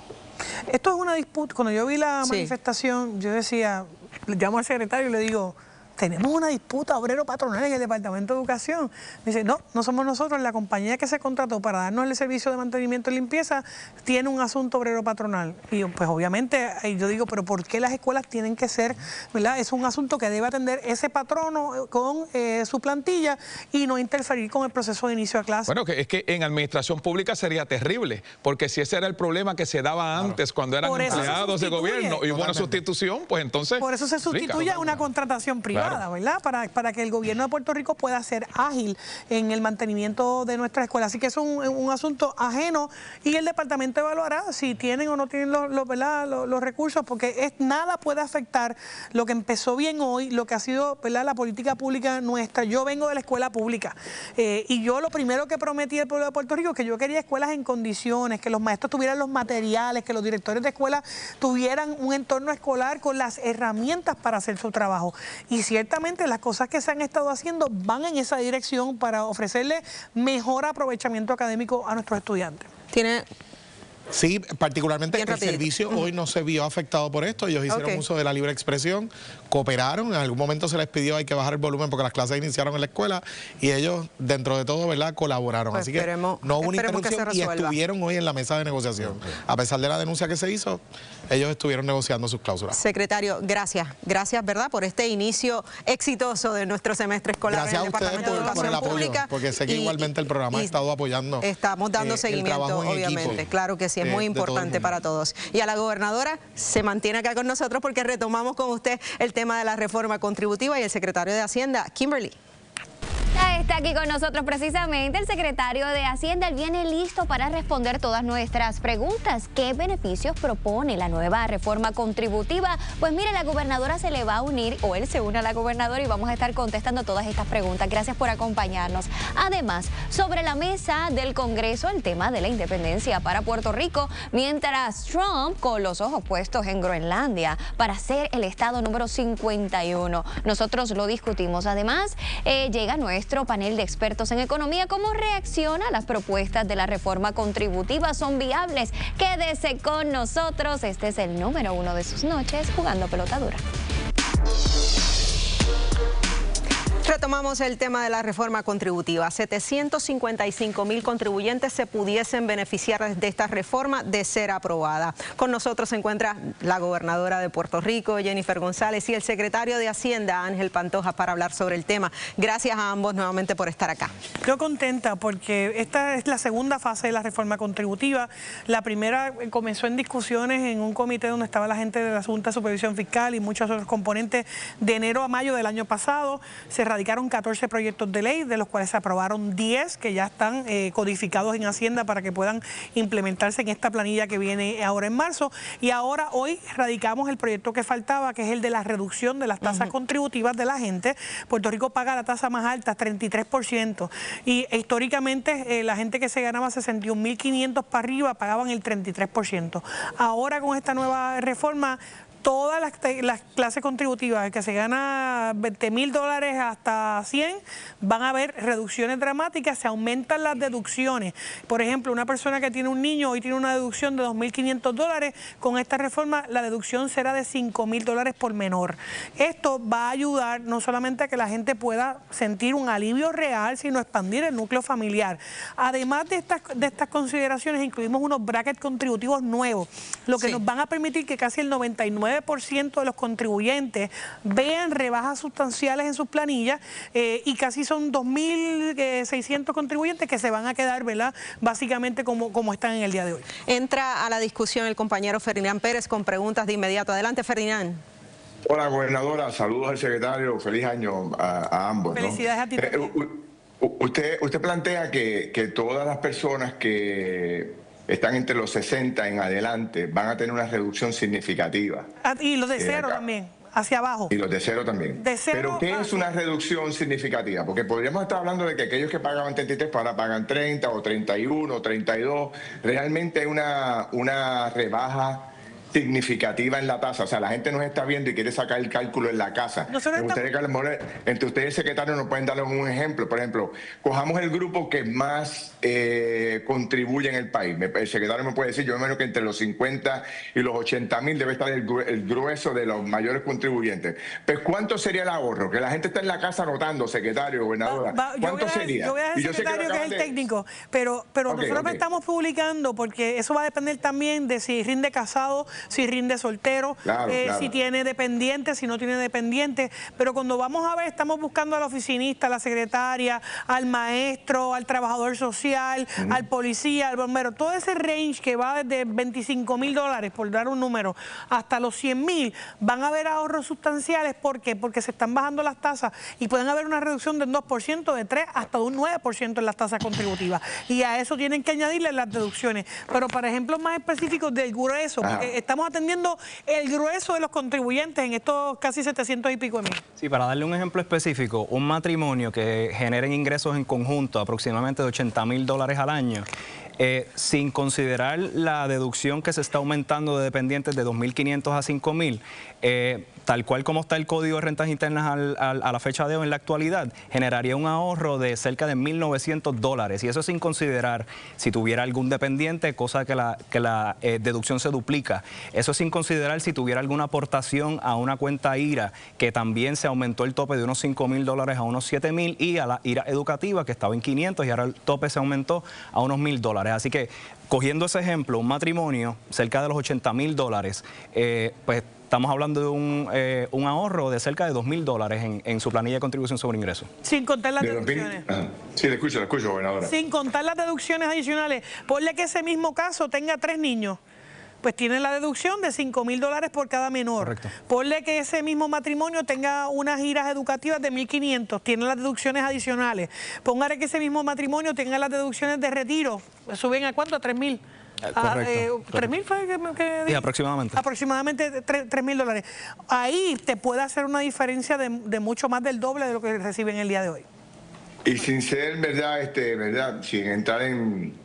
Esto es una disputa. Cuando yo vi la manifestación, yo decía, le llamo al secretario y le digo, tenemos una disputa obrero-patronal en el Departamento de Educación. Me dice, no somos nosotros, la compañía que se contrató para darnos el servicio de mantenimiento y limpieza tiene un asunto obrero-patronal. Y yo, pues obviamente, yo digo, pero ¿por qué las escuelas tienen que ser, ¿verdad? Es un asunto que debe atender ese patrono con su plantilla y no interferir con el proceso de inicio a clase. Bueno, es que en administración pública sería terrible, porque si ese era el problema que se daba antes, cuando eran empleados de gobierno y hubo una sustitución, pues entonces... Por eso se sustituye a una contratación privada. ¿Verdad? Para que el gobierno de Puerto Rico pueda ser ágil en el mantenimiento de nuestras escuelas. Así que es un asunto ajeno y el departamento evaluará si tienen o no tienen los recursos, porque nada puede afectar lo que empezó bien hoy, lo que ha sido, ¿verdad?, la política pública nuestra. Yo vengo de la escuela pública y yo lo primero que prometí al pueblo de Puerto Rico es que yo quería escuelas en condiciones, que los maestros tuvieran los materiales, que los directores de escuela tuvieran un entorno escolar con las herramientas para hacer su trabajo. Y ciertamente las cosas que se han estado haciendo van en esa dirección para ofrecerle mejor aprovechamiento académico a nuestros estudiantes. Sí, particularmente el servicio hoy no se vio afectado por esto. Ellos hicieron uso de la libre expresión, cooperaron. En algún momento se les pidió hay que bajar el volumen porque las clases iniciaron en la escuela y ellos, dentro de todo, ¿verdad?, colaboraron. Pues así que no hubo una interrupción y estuvieron hoy en la mesa de negociación. A pesar de la denuncia que se hizo, ellos estuvieron negociando sus cláusulas. Secretario, gracias. Gracias, ¿verdad?, por este inicio exitoso de nuestro semestre escolar. Gracias en el Departamento de por el apoyo, Pública, porque sé que igualmente el programa ha estado apoyando. Estamos dando seguimiento, obviamente. Claro que sí, es muy importante para todos. Y a la gobernadora se mantiene acá con nosotros porque retomamos con usted el tema de la reforma contributiva y el secretario de Hacienda, Kimberly. Está aquí con nosotros precisamente el secretario de Hacienda. Él viene listo para responder todas nuestras preguntas. ¿Qué beneficios propone la nueva reforma contributiva? Pues mire, la gobernadora se le va a unir, o él se une a la gobernadora, y vamos a estar contestando todas estas preguntas. Gracias por acompañarnos. Además, sobre la mesa del Congreso, el tema de la independencia para Puerto Rico, mientras Trump con los ojos puestos en Groenlandia para ser el estado número 51. Nosotros lo discutimos. Además, llega nuestro panel de expertos en economía. ¿Cómo reacciona a las propuestas de la reforma contributiva? ¿Son viables? Quédese con nosotros. Este es el número 1 de sus noches jugando pelota dura. Retomamos el tema de la reforma contributiva. 755,000 contribuyentes se pudiesen beneficiar de esta reforma de ser aprobada. Con nosotros se encuentra la gobernadora de Puerto Rico, Jennifer González, y el secretario de Hacienda, Ángel Pantoja, para hablar sobre el tema. Gracias a ambos nuevamente por estar acá. Yo contenta porque esta es la segunda fase de la reforma contributiva. La primera comenzó en discusiones en un comité donde estaba la gente de la Junta de Supervisión Fiscal y muchos otros componentes. De enero a mayo del año pasado se radicaron 14 proyectos de ley, de los cuales se aprobaron 10 que ya están codificados en Hacienda para que puedan implementarse en esta planilla que viene ahora en marzo. Y ahora, hoy, radicamos el proyecto que faltaba, que es el de la reducción de las tasas contributivas de la gente. Puerto Rico paga la tasa más alta, 33%. Y históricamente, la gente que se ganaba 61.500 para arriba pagaban el 33%. Ahora, con esta nueva reforma, todas las clases contributivas que se gana $20,000 hasta 100 van a haber reducciones dramáticas, se aumentan las deducciones. Por ejemplo, una persona que tiene un niño hoy tiene una deducción de $2.500, con esta reforma la deducción será de $5,000 por menor. Esto va a ayudar no solamente a que la gente pueda sentir un alivio real, sino expandir el núcleo familiar. Además de estas consideraciones, incluimos unos brackets contributivos nuevos, lo que nos van a permitir que casi el 99% de los contribuyentes vean rebajas sustanciales en sus planillas y casi son 2.600 contribuyentes que se van a quedar, ¿verdad?, básicamente como están en el día de hoy. Entra a la discusión el compañero Ferdinand Pérez con preguntas de inmediato. Adelante, Ferdinand. Hola, gobernadora. Saludos al secretario. Feliz año a ambos, ¿no? Felicidades a ti también. Usted plantea que todas las personas que están entre los 60 en adelante van a tener una reducción significativa. Y los de cero también, hacia abajo. Y los de cero también. De cero. ¿Pero qué es una reducción significativa? Porque podríamos estar hablando de que aquellos que pagaban 33 ahora pagan 30 o 31 o 32. Realmente hay una rebaja significativa en la tasa. O sea, la gente nos está viendo y quiere sacar el cálculo en la casa. Entre ustedes, secretario, nos pueden darle un ejemplo. Por ejemplo, cojamos el grupo que más contribuye en el país. El secretario me puede decir, yo me imagino que entre los 50 y los 80,000 debe estar el grueso de los mayores contribuyentes. Pues, ¿cuánto sería el ahorro? Que la gente está en la casa anotando, secretario, gobernadora. ¿Cuánto sería? Yo voy a decir, secretario, que es el técnico, pero nosotros estamos publicando, porque eso va a depender también de si rinde casado, si rinde soltero, si tiene dependiente, si no tiene dependiente. Pero cuando vamos a ver, estamos buscando al oficinista, a la secretaria, al maestro, al trabajador social, al policía, al bombero. Todo ese range que va desde $25,000, por dar un número, hasta los 100,000, van a haber ahorros sustanciales. ¿Por qué? Porque se están bajando las tasas y pueden haber una reducción del 2%, de 3% hasta un 9% en las tasas contributivas. Y a eso tienen que añadirle las deducciones. Pero para ejemplos más específicos del grueso, porque estamos atendiendo el grueso de los contribuyentes en estos casi 700 y pico de mil. Sí, para darle un ejemplo específico, un matrimonio que generen ingresos en conjunto aproximadamente de $80,000 al año, sin considerar la deducción que se está aumentando de dependientes de 2.500 a 5.000, tal cual como está el Código de Rentas Internas a la fecha de hoy en la actualidad, generaría un ahorro de cerca de $1.900, y eso sin considerar si tuviera algún dependiente, cosa que la deducción se duplica. Eso sin considerar si tuviera alguna aportación a una cuenta IRA, que también se aumentó el tope de unos $5.000 a unos $7.000, y a la IRA educativa, que estaba en 500 y ahora el tope se aumentó a unos $1.000. Así que, cogiendo ese ejemplo, un matrimonio cerca de los $80.000, pues estamos hablando de un ahorro de cerca de $2.000 en su planilla de contribución sobre ingresos. Sin contar las deducciones. Sí, le escucho, gobernadora. Sin contar las deducciones adicionales. Ponle que ese mismo caso tenga 3 niños. Pues tiene la deducción de $5.000 por cada menor. Correcto. Ponle que ese mismo matrimonio tenga unas giras educativas de $1.500, tiene las deducciones adicionales. Póngale que ese mismo matrimonio tenga las deducciones de retiro, suben a ¿cuánto? A $3.000. Correcto. ¿3.000 fue que Sí, aproximadamente. Aproximadamente $3.000. Ahí te puede hacer una diferencia de mucho más del doble de lo que reciben el día de hoy. Y sin ser, ¿verdad? Sin entrar en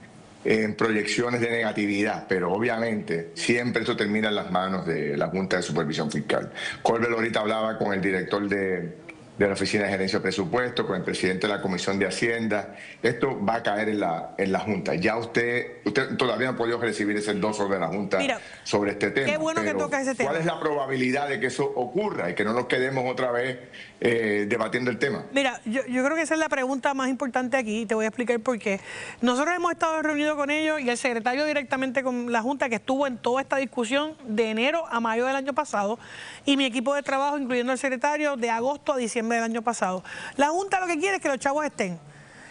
proyecciones de negatividad, pero obviamente siempre esto termina en las manos de la Junta de Supervisión Fiscal. Colbert ahorita hablaba con el director de la Oficina de Gerencia de Presupuesto, con el presidente de la Comisión de Hacienda. Esto va a caer en la Junta. Ya usted todavía no ha podido recibir ese endoso de la Junta sobre este tema. Qué bueno que toca ese tema. ¿Cuál es la probabilidad de que eso ocurra y que no nos quedemos otra vez debatiendo el tema? Mira, yo creo que esa es la pregunta más importante aquí, y te voy a explicar por qué. Nosotros hemos estado reunidos con ellos y el secretario directamente con la Junta, que estuvo en toda esta discusión de enero a mayo del año pasado, y mi equipo de trabajo, incluyendo el secretario, de agosto a diciembre del año pasado. La Junta lo que quiere es que los chavos estén.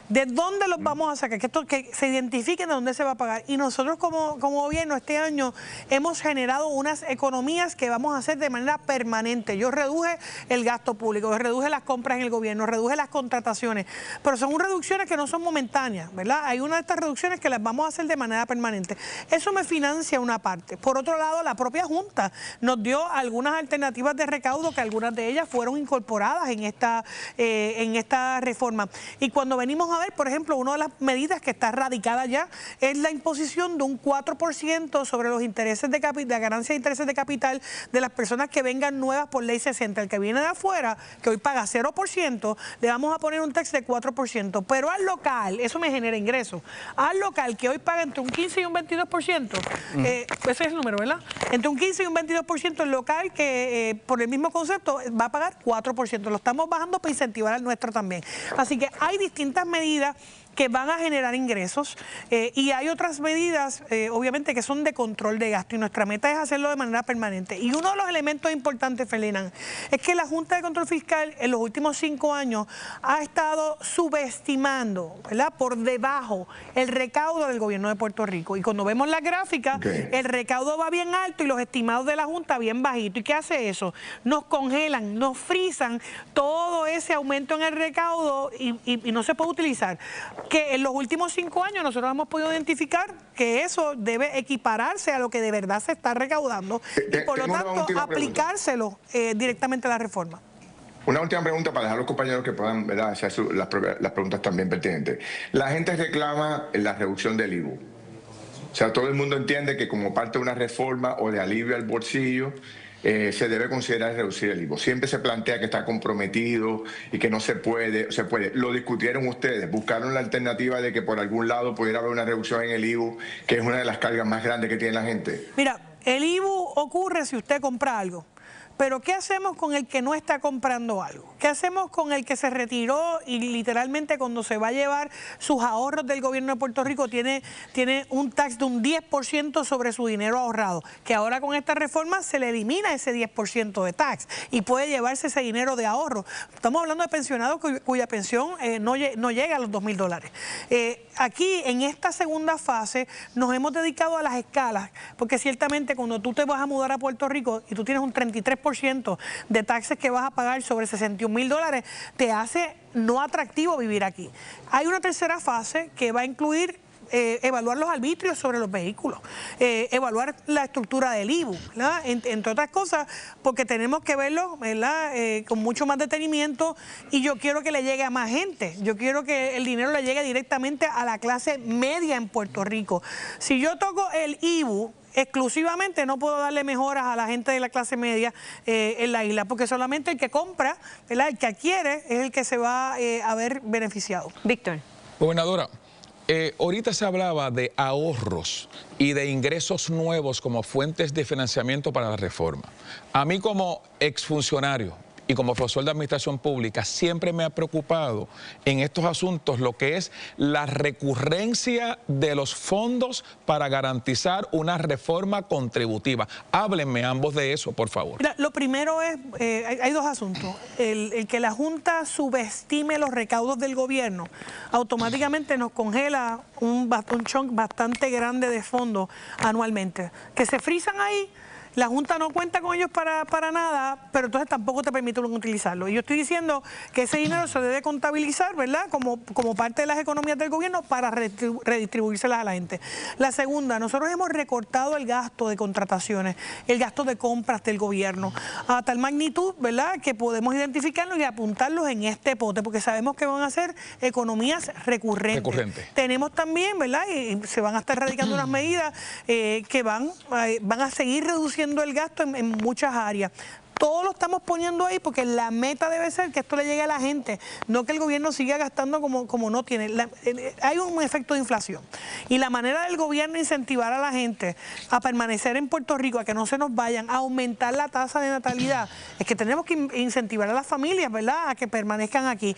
¿De dónde los vamos a sacar? Que se identifiquen de dónde se va a pagar. Y nosotros como gobierno este año hemos generado unas economías que vamos a hacer de manera permanente. Yo reduje el gasto público, yo reduje las compras en el gobierno, reduje las contrataciones, pero son reducciones que no son momentáneas, ¿verdad? Hay una de estas reducciones que las vamos a hacer de manera permanente. Eso me financia una parte. Por otro lado, la propia Junta nos dio algunas alternativas de recaudo, que algunas de ellas fueron incorporadas en esta reforma. Y cuando venimos a ver, por ejemplo, una de las medidas que está radicada ya es la imposición de un 4% sobre los intereses de ganancia de intereses de capital de las personas que vengan nuevas por ley 60. El que viene de afuera, que hoy paga 0%, le vamos a poner un tax de 4%. Pero al local, eso me genera ingresos. Al local, que hoy paga entre un 15 y un 22%, ese es el número, ¿verdad? Entre un 15 y un 22%, el local que por el mismo concepto va a pagar 4%. Lo estamos bajando para incentivar al nuestro también. Así que hay distintas medidas que van a generar ingresos y hay otras medidas, obviamente, que son de control de gasto, y nuestra meta es hacerlo de manera permanente. Y uno de los elementos importantes, Ferdinand, es que la Junta de Control Fiscal en los últimos 5 años ha estado subestimando, ¿verdad?, por debajo el recaudo del gobierno de Puerto Rico. Y cuando vemos la gráfica, el recaudo va bien alto y los estimados de la Junta bien bajito. ¿Y qué hace eso? Nos congelan, nos frisan todo ese aumento en el recaudo y no se puede utilizar. Que en los últimos 5 años nosotros hemos podido identificar que eso debe equipararse a lo que de verdad se está recaudando y por lo tanto aplicárselo directamente a la reforma. Una última pregunta para dejar a los compañeros que puedan, ¿verdad?, hacer las preguntas también pertinentes. La gente reclama la reducción del IVU. O sea, todo el mundo entiende que como parte de una reforma o de alivio al bolsillo, se debe considerar reducir el IVU. Siempre se plantea que está comprometido y que no se puede. Lo discutieron ustedes, buscaron la alternativa de que por algún lado pudiera haber una reducción en el IVU, que es una de las cargas más grandes que tiene la gente. Mira, el IVU ocurre si usted compra algo. Pero ¿qué hacemos con el que no está comprando algo? ¿Qué hacemos con el que se retiró y literalmente cuando se va a llevar sus ahorros del gobierno de Puerto Rico tiene un tax de un 10% sobre su dinero ahorrado? Que ahora con esta reforma se le elimina ese 10% de tax y puede llevarse ese dinero de ahorro. Estamos hablando de pensionados cuya pensión no llega a los $2.000. Aquí, en esta segunda fase, nos hemos dedicado a las escalas, porque ciertamente cuando tú te vas a mudar a Puerto Rico y tú tienes un 33% de taxes que vas a pagar sobre $61.000, te hace no atractivo vivir aquí. Hay una tercera fase que va a incluir evaluar los arbitrios sobre los vehículos, evaluar la estructura del IBU, ¿verdad? Entre otras cosas, porque tenemos que verlo, ¿verdad? Con mucho más detenimiento, y yo quiero que le llegue a más gente. Yo quiero que el dinero le llegue directamente a la clase media en Puerto Rico. Si yo toco el IBU exclusivamente, no puedo darle mejoras a la gente de la clase media en la isla, porque solamente el que compra, ¿verdad?, el que adquiere, es el que se va a ver beneficiado. Víctor. Gobernadora, ahorita se hablaba de ahorros y de ingresos nuevos como fuentes de financiamiento para la reforma. A mí, como exfuncionario y como profesor de administración pública, siempre me ha preocupado en estos asuntos lo que es la recurrencia de los fondos para garantizar una reforma contributiva. Háblenme ambos de eso, por favor. Mira, lo primero es, hay dos asuntos. El que la Junta subestime los recaudos del gobierno, automáticamente nos congela un chunk bastante grande de fondos anualmente, que se frisan ahí. La Junta no cuenta con ellos para nada, pero entonces tampoco te permite utilizarlo. Y yo estoy diciendo que ese dinero se debe contabilizar, ¿verdad?, como parte de las economías del gobierno para redistribuírselas a la gente. La segunda, nosotros hemos recortado el gasto de contrataciones, el gasto de compras del gobierno, a tal magnitud, ¿verdad?, que podemos identificarlos y apuntarlos en este pote, porque sabemos que van a ser economías recurrentes. Tenemos también, ¿verdad?, y se van a estar radicando unas medidas que van a seguir reduciendo el gasto en muchas áreas. Todo lo estamos poniendo ahí porque la meta debe ser que esto le llegue a la gente, no que el gobierno siga gastando como no tiene. Hay un efecto de inflación y la manera del gobierno incentivar a la gente a permanecer en Puerto Rico, a que no se nos vayan, a aumentar la tasa de natalidad, es que tenemos que incentivar a las familias, ¿verdad?, a que permanezcan aquí.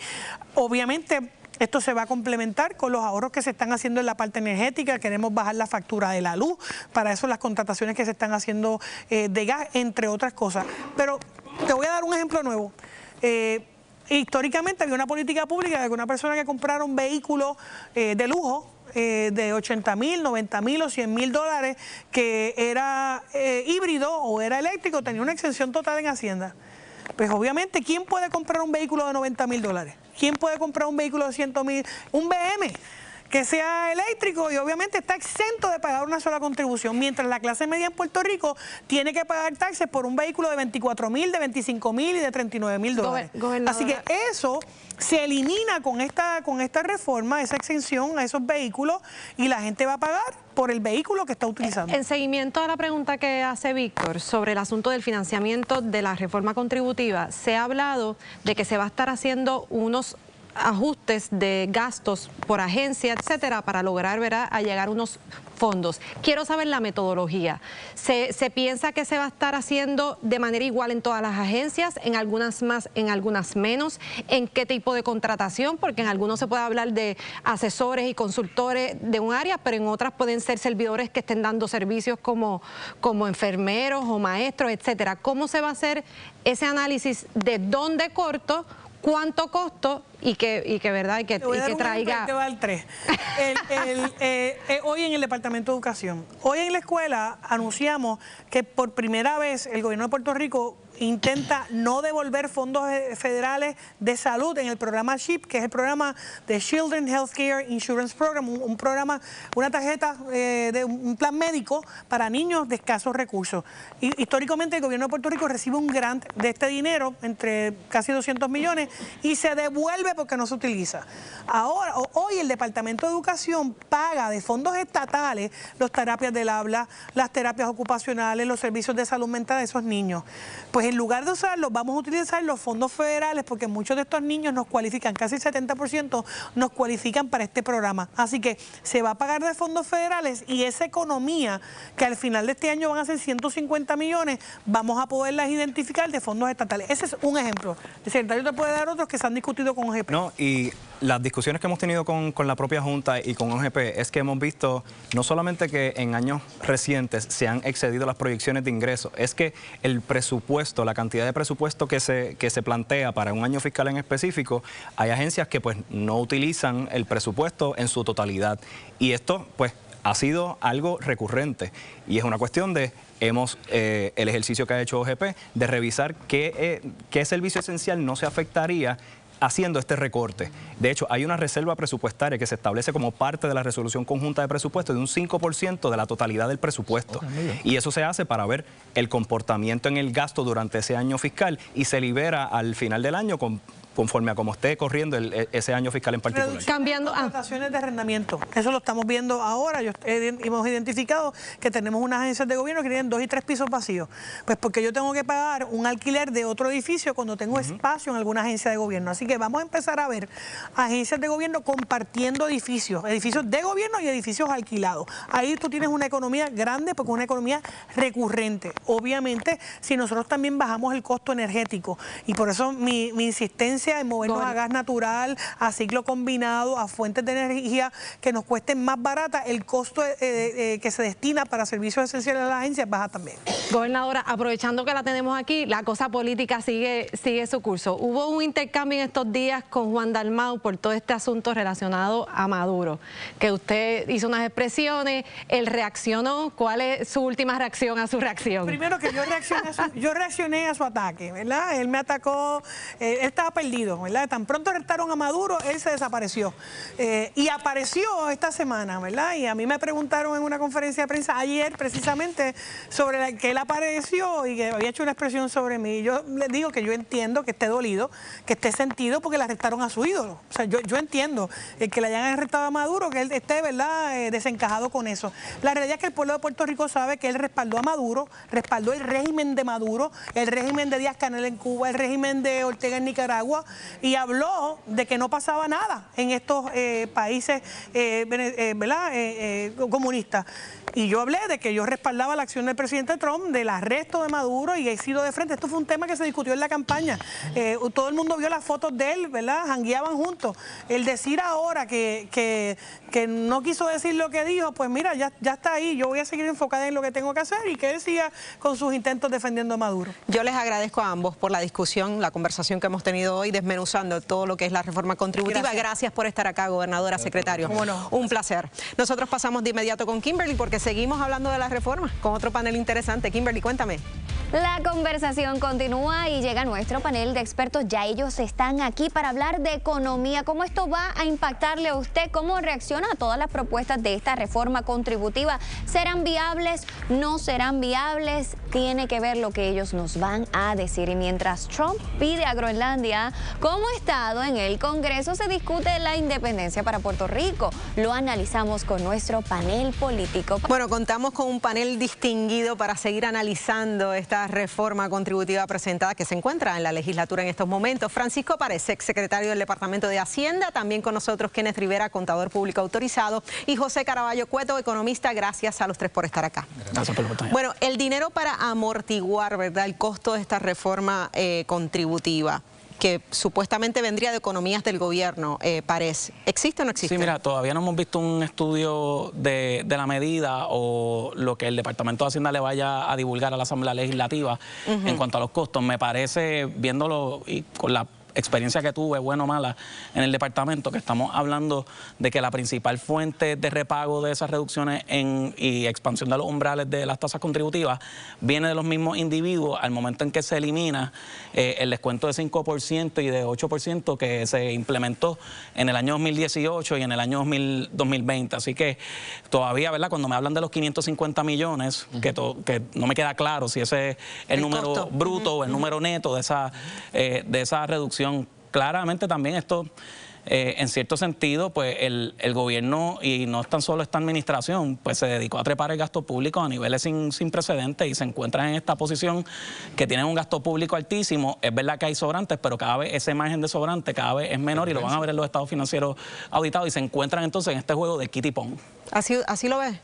Obviamente, esto se va a complementar con los ahorros que se están haciendo en la parte energética. Queremos bajar la factura de la luz, para eso las contrataciones que se están haciendo de gas, entre otras cosas. Pero te voy a dar un ejemplo nuevo. Históricamente había una política pública de que una persona que comprara un vehículo de lujo, de 80,000, 90,000 o 100,000 dólares, que era híbrido o era eléctrico, tenía una exención total en Hacienda. Pues obviamente, ¿quién puede comprar un vehículo de 90,000 dólares? ¿Quién puede comprar un vehículo de 100,000? Un BM que sea eléctrico y obviamente está exento de pagar una sola contribución, mientras la clase media en Puerto Rico tiene que pagar taxes por un vehículo de 24,000, de 25,000 y de 39,000 dólares. Así que eso se elimina con esta reforma, esa exención a esos vehículos, y la gente va a pagar por el vehículo que está utilizando. En seguimiento a la pregunta que hace Víctor sobre el asunto del financiamiento de la reforma contributiva, se ha hablado de que se va a estar haciendo unos ajustes de gastos por agencia, etcétera, para lograr, ¿verdad?, a llegar unos fondos. Quiero saber la metodología. ¿Se piensa que se va a estar haciendo de manera igual en todas las agencias, en algunas más, en algunas menos? ¿En qué tipo de contratación? Porque en algunos se puede hablar de asesores y consultores de un área, pero en otras pueden ser servidores que estén dando servicios como enfermeros o maestros, etcétera. ¿Cómo se va a hacer ese análisis de dónde corto, cuánto costo y que verdad, y que traiga? Te voy a dar tres. Hoy en el Departamento de Educación, hoy en la escuela anunciamos que por primera vez el gobierno de Puerto Rico intenta no devolver fondos federales de salud en el programa SHIP, que es el programa de Children Healthcare Insurance Program, un programa, una tarjeta de un plan médico para niños de escasos recursos. Y históricamente el gobierno de Puerto Rico recibe un grant de este dinero, entre casi 200 millones, y se devuelve porque no se utiliza. Ahora, hoy el Departamento de Educación paga de fondos estatales las terapias del habla, las terapias ocupacionales, los servicios de salud mental de esos niños. Pues en lugar de usarlos, vamos a utilizar los fondos federales, porque muchos de estos niños nos cualifican, casi el 70% nos cualifican para este programa. Así que se va a pagar de fondos federales, y esa economía, que al final de este año van a ser 150 millones, vamos a poderlas identificar de fondos estatales. Ese es un ejemplo. El secretario te puede dar otros que se han discutido con OGP. No, y las discusiones que hemos tenido con la propia Junta y con OGP es que hemos visto no solamente que en años recientes se han excedido las proyecciones de ingresos, es que el presupuesto, la cantidad de presupuesto que se plantea para un año fiscal en específico, hay agencias que pues no utilizan el presupuesto en su totalidad, y esto pues ha sido algo recurrente, y es una cuestión de el ejercicio que ha hecho OGP de revisar qué servicio esencial no se afectaría haciendo este recorte. De hecho, hay una reserva presupuestaria que se establece como parte de la resolución conjunta de presupuesto de un 5% de la totalidad del presupuesto. Y eso se hace para ver el comportamiento en el gasto durante ese año fiscal y se libera al final del año conforme a cómo esté corriendo ese año fiscal en particular. Cambiando contrataciones de arrendamiento. Eso lo estamos viendo ahora. Hemos identificado que tenemos unas agencias de gobierno que tienen 2 y 3 pisos vacíos. Pues porque yo tengo que pagar un alquiler de otro edificio cuando tengo espacio en alguna agencia de gobierno. Así que vamos a empezar a ver agencias de gobierno compartiendo edificios de gobierno y edificios alquilados. Ahí tú tienes una economía grande porque es una economía recurrente. Obviamente, si nosotros también bajamos el costo energético, y por eso mi insistencia en movernos a gas natural, a ciclo combinado, a fuentes de energía que nos cuesten más barata, el costo que se destina para servicios esenciales a la agencia baja también. Gobernadora, aprovechando que la tenemos aquí, la cosa política sigue su curso. Hubo un intercambio en estos días con Juan Dalmau por todo este asunto relacionado a Maduro, que usted hizo unas expresiones, él reaccionó. ¿Cuál es su última reacción a su reacción? Primero que yo reaccioné a su ataque, ¿verdad? Él me atacó, él estaba perdido, ¿verdad? Tan pronto arrestaron a Maduro, él se desapareció. Y apareció esta semana, ¿verdad? Y a mí me preguntaron en una conferencia de prensa ayer precisamente sobre que él apareció y que había hecho una expresión sobre mí. Yo les digo que yo entiendo que esté dolido, que esté sentido porque le arrestaron a su ídolo. O sea, yo entiendo que le hayan arrestado a Maduro, que él esté, ¿verdad?, desencajado con eso. La realidad es que el pueblo de Puerto Rico sabe que él respaldó a Maduro, respaldó el régimen de Maduro, el régimen de Díaz-Canel en Cuba, el régimen de Ortega en Nicaragua, y habló de que no pasaba nada en estos países comunistas. Y yo hablé de que yo respaldaba la acción del presidente Trump, del arresto de Maduro, y he sido de frente. Esto fue un tema que se discutió en la campaña. Todo el mundo vio las fotos de él, ¿verdad? Jangueaban juntos. El decir ahora que no quiso decir lo que dijo, pues mira, ya está ahí. Yo voy a seguir enfocada en lo que tengo que hacer y que él siga con sus intentos defendiendo a Maduro. Yo les agradezco a ambos por la discusión, la conversación que hemos tenido hoy, desmenuzando todo lo que es la reforma contributiva. Gracias por estar acá, gobernadora, secretario. Un placer. Nosotros pasamos de inmediato con Kimberly porque seguimos hablando de la reforma con otro panel interesante. Kimberly, cuéntame. La conversación continúa y llega nuestro panel de expertos. Ya ellos están aquí para hablar de economía, cómo esto va a impactarle a usted, cómo reacciona a todas las propuestas de esta reforma contributiva. ¿Serán viables? ¿No serán viables? Tiene que ver lo que ellos nos van a decir. Y mientras Trump pide a Groenlandia como estado en el Congreso, se discute la independencia para Puerto Rico. Lo analizamos con nuestro panel político. Bueno, contamos con un panel distinguido para seguir analizando esta reforma contributiva presentada que se encuentra en la legislatura en estos momentos. Francisco Párez, exsecretario del Departamento de Hacienda, también con nosotros Kenneth Rivera, contador público autorizado, y José Caraballo Cueto, economista. Gracias a los tres por estar acá. Gracias por la oportunidad. Bueno, el dinero para amortiguar, ¿verdad?, el costo de esta reforma contributiva, que supuestamente vendría de economías del gobierno, Párez, ¿existe o no existe? Sí, mira, todavía no hemos visto un estudio de la medida o lo que el Departamento de Hacienda le vaya a divulgar a la Asamblea Legislativa en cuanto a los costos. Me parece, viéndolo y con la experiencia que tuve, buena o mala, en el departamento, que estamos hablando de que la principal fuente de repago de esas reducciones y expansión de los umbrales de las tasas contributivas viene de los mismos individuos al momento en que se elimina el descuento de 5% y de 8% que se implementó en el año 2018 y en el año 2020. Así que todavía, ¿verdad?, cuando me hablan de los 550 millones, que no me queda claro si ese es el número costo bruto o el número neto de esa reducción. Claramente también esto, en cierto sentido, pues el gobierno, y no tan solo esta administración, pues se dedicó a trepar el gasto público a niveles sin precedentes y se encuentran en esta posición que tienen un gasto público altísimo. Es verdad que hay sobrantes, pero cada vez ese margen de sobrante cada vez es menor y lo van a ver en los estados financieros auditados y se encuentran entonces en este juego de Kitty Pong. ¿Así lo ves?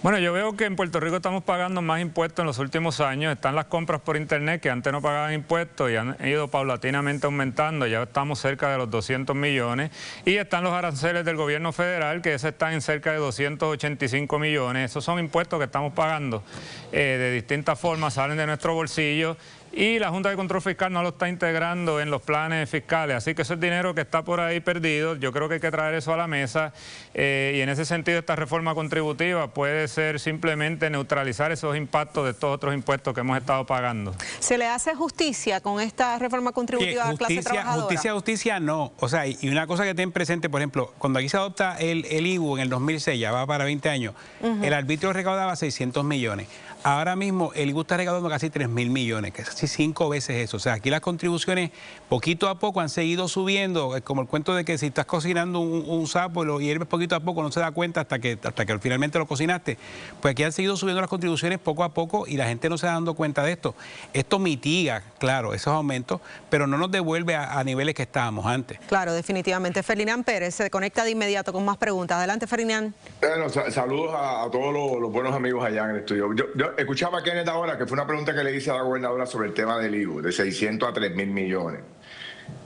Bueno, yo veo que en Puerto Rico estamos pagando más impuestos en los últimos años. Están las compras por internet que antes no pagaban impuestos y han ido paulatinamente aumentando. Ya estamos cerca de los 200 millones. Y están los aranceles del gobierno federal, que esos están en cerca de 285 millones. Esos son impuestos que estamos pagando de distintas formas, salen de nuestro bolsillo y la Junta de Control Fiscal no lo está integrando en los planes fiscales. Así que eso es dinero que está por ahí perdido. Yo creo que hay que traer eso a la mesa y en ese sentido esta reforma contributiva puede ser simplemente neutralizar esos impactos de estos otros impuestos que hemos estado pagando. ¿Se le hace justicia con esta reforma contributiva a la clase trabajadora? Justicia no. O sea, y una cosa que ten presente, por ejemplo, cuando aquí se adopta el IBU en el 2006, ya va para 20 años, el arbitrio recaudaba 600 millones. Ahora mismo el IBU está recaudando casi 3.000 millones, que es casi 5 veces eso. O sea, aquí las contribuciones poquito a poco han seguido subiendo, como el cuento de que si estás cocinando un sapo y lo hierves poquito a poco, no se da cuenta hasta que finalmente lo cocinaste. Pues aquí han seguido subiendo las contribuciones poco a poco y la gente no se está dando cuenta de esto. Esto mitiga, claro, esos aumentos, pero no nos devuelve a niveles que estábamos antes. Claro, definitivamente. Ferdinand Pérez se conecta de inmediato con más preguntas. Adelante, Ferdinand. Bueno, saludos a todos los buenos amigos allá en el estudio. Yo escuchaba a Kenneth ahora, que fue una pregunta que le hice a la gobernadora sobre el tema del IVU, de 600 a 3.000 millones.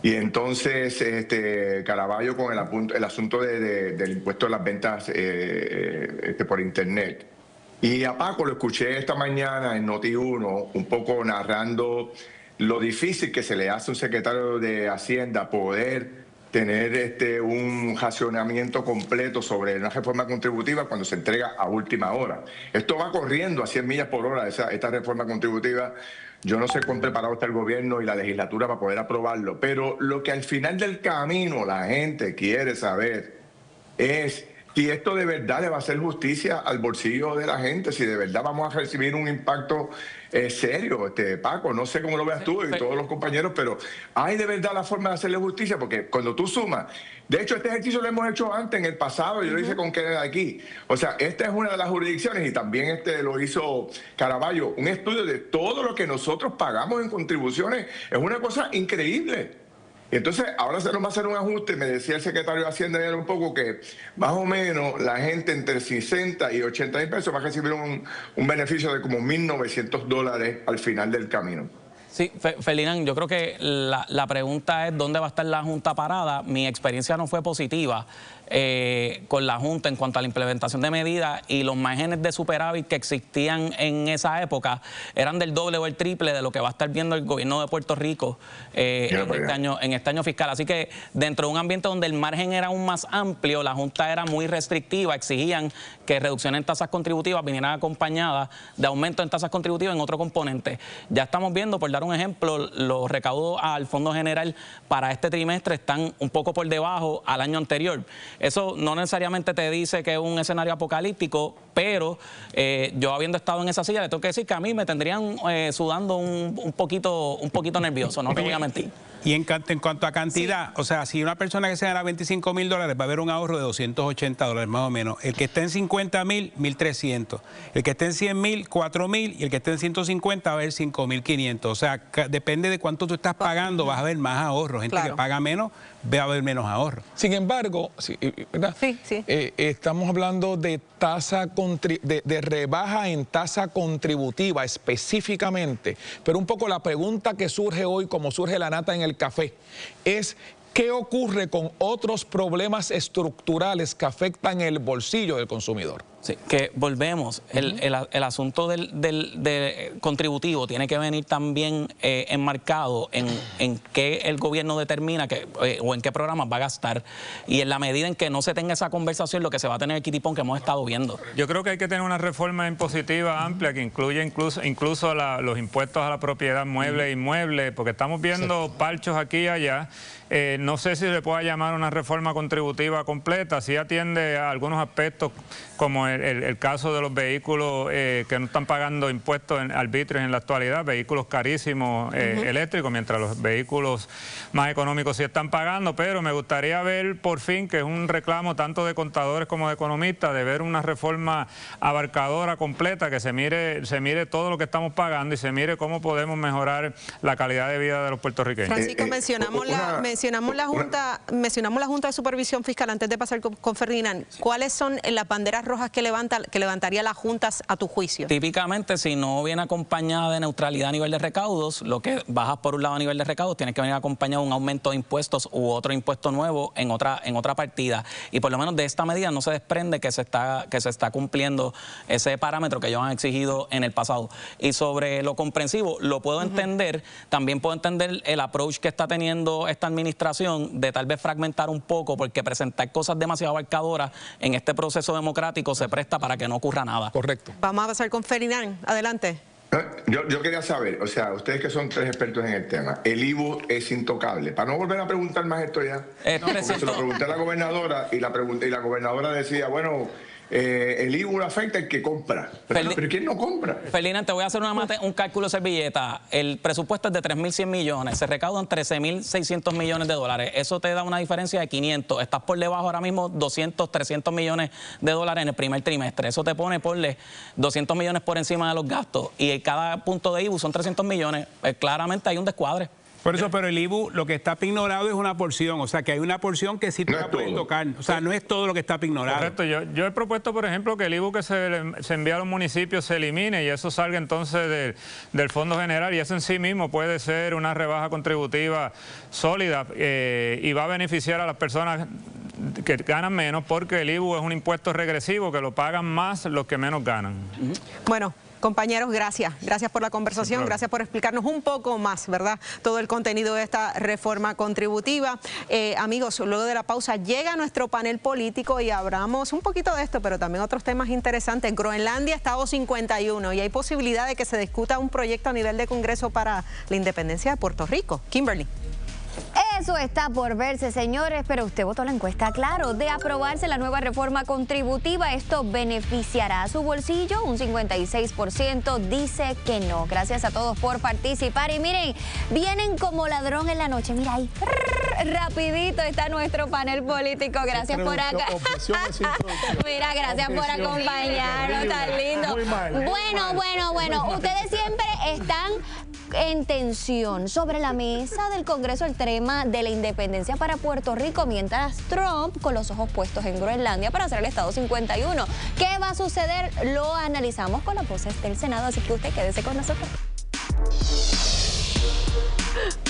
Y entonces Caraballo con el asunto del impuesto de las ventas por internet. Y a Paco lo escuché esta mañana en Noti1 un poco narrando lo difícil que se le hace a un secretario de Hacienda poder tener un racionamiento completo sobre una reforma contributiva cuando se entrega a última hora. Esto va corriendo a 100 millas por hora, esta reforma contributiva. Yo no sé cuán preparado está el gobierno y la legislatura para poder aprobarlo, pero lo que al final del camino la gente quiere saber es si esto de verdad le va a hacer justicia al bolsillo de la gente, si de verdad vamos a recibir un impacto serio. Paco, no sé cómo lo veas tú y todos los compañeros, pero hay de verdad la forma de hacerle justicia, porque cuando tú sumas, de hecho este ejercicio lo hemos hecho antes en el pasado, yo lo hice con Kenneth aquí, o sea, esta es una de las jurisdicciones y también lo hizo Caraballo, un estudio de todo lo que nosotros pagamos en contribuciones, es una cosa increíble. Y entonces ahora se nos va a hacer un ajuste. Me decía el secretario de Hacienda ayer un poco que más o menos la gente entre 60 y 80 mil pesos va a recibir un beneficio de como $1.900 al final del camino. Sí, Ferdinand, yo creo que la pregunta es dónde va a estar la Junta parada. Mi experiencia no fue positiva con la Junta en cuanto a la implementación de medidas, y los márgenes de superávit que existían en esa época eran del doble o el triple de lo que va a estar viendo el gobierno de Puerto Rico en este año fiscal. Así que dentro de un ambiente donde el margen era aún más amplio, la Junta era muy restrictiva, exigían que reducciones en tasas contributivas vinieran acompañadas de aumento en tasas contributivas en otro componente. Ya estamos viendo, por dar un ejemplo, los recaudos al Fondo General para este trimestre están un poco por debajo al año anterior. Eso no necesariamente te dice que es un escenario apocalíptico, pero yo habiendo estado en esa silla, le tengo que decir que a mí me tendrían sudando un poquito nervioso, no te voy a mentir. Y en cuanto a cantidad, o sea, si una persona que se gana $25.000 va a haber un ahorro de $280 más o menos. El que esté en 50.000, 1.300. El que esté en 100.000, 4.000. Y el que esté en 150 va a haber 5.500. O sea, depende de cuánto tú estás pagando, vas a ver más ahorros. Gente que paga menos, va a haber menos ahorros. Sin embargo, ¿verdad? Estamos hablando de de rebaja en tasa contributiva específicamente, pero un poco la pregunta que surge hoy, como surge la nata en el café, es ¿qué ocurre con otros problemas estructurales que afectan el bolsillo del consumidor? Sí, que volvemos, el asunto del contributivo tiene que venir también enmarcado en qué el gobierno determina o en qué programas va a gastar, y en la medida en que no se tenga esa conversación, lo que se va a tener el kitipón que hemos estado viendo. Yo creo que hay que tener una reforma impositiva amplia que incluya incluso los impuestos a la propiedad mueble e inmueble, porque estamos viendo parchos aquí y allá. No sé si se pueda llamar una reforma contributiva completa, sí atiende a algunos aspectos como el caso de los vehículos que no están pagando impuestos en arbitrios en la actualidad, vehículos carísimos eléctricos, mientras los vehículos más económicos sí están pagando, pero me gustaría ver por fin, que es un reclamo tanto de contadores como de economistas, de ver una reforma abarcadora completa, que se mire todo lo que estamos pagando y se mire cómo podemos mejorar la calidad de vida de los puertorriqueños. Francisco, mencionamos la Junta de Supervisión Fiscal antes de pasar con Ferdinand. ¿Cuáles son las banderas rojas que que levantaría la Junta a tu juicio? Típicamente, si no viene acompañada de neutralidad a nivel de recaudos, lo que bajas por un lado a nivel de recaudos, tienes que venir acompañado de un aumento de impuestos u otro impuesto nuevo en otra partida. Y por lo menos de esta medida no se desprende que se está cumpliendo ese parámetro que ellos han exigido en el pasado. Y sobre lo comprensivo, lo puedo entender, también puedo entender el approach que está teniendo esta administración de tal vez fragmentar un poco, porque presentar cosas demasiado abarcadoras en este proceso democrático se presta para que no ocurra nada. Correcto. Vamos a pasar con Ferdinand. Adelante. Yo quería saber, o sea, ustedes que son 3 expertos en el tema, el IVU es intocable. Para no volver a preguntar más esto ya, porque se lo pregunté a la gobernadora y la gobernadora decía, bueno, el IVU afecta al que compra. Pero ¿quién no compra? Ferdinand, te voy a hacer un cálculo de servilleta. El presupuesto es de 3.100 millones, se recaudan 13.600 millones de dólares. Eso te da una diferencia de 500. Estás por debajo ahora mismo 200, 300 millones de dólares en el primer trimestre. Eso te pone, ponle 200 millones por encima de los gastos. Y cada punto de IVU son 300 millones. Claramente hay un descuadre. Por eso, pero el IVU lo que está pignorado es una porción, o sea que hay una porción que sí te la pueden tocar, o sea, no es todo lo que está pignorado. Correcto, yo he propuesto, por ejemplo, que el IVU que se envía a los municipios se elimine y eso salga entonces del Fondo General, y eso en sí mismo puede ser una rebaja contributiva sólida y va a beneficiar a las personas que ganan menos, porque el IVU es un impuesto regresivo que lo pagan más los que menos ganan. Bueno, compañeros, gracias. Gracias por la conversación, gracias por explicarnos un poco más, ¿verdad?, todo el contenido de esta reforma contributiva. Amigos, luego de la pausa llega nuestro panel político y hablamos un poquito de esto, pero también otros temas interesantes. Groenlandia, Estado 51, y hay posibilidad de que se discuta un proyecto a nivel de Congreso para la independencia de Puerto Rico. Kimberly. Eso está por verse, señores, pero usted votó la encuesta, claro. De aprobarse la nueva reforma contributiva, esto beneficiará a su bolsillo. Un 56% dice que no. Gracias a todos por participar. Y miren, vienen como ladrón en la noche. Mira ahí, rapidito está nuestro panel político. Gracias por acá. Mira, gracias por acompañarnos, tan lindo. Bueno, ustedes siempre están en tensión. Sobre la mesa del Congreso el tema de la independencia para Puerto Rico, mientras Trump con los ojos puestos en Groenlandia para hacer el Estado 51. ¿Qué va a suceder? Lo analizamos con las voces del Senado, así que usted quédese con nosotros.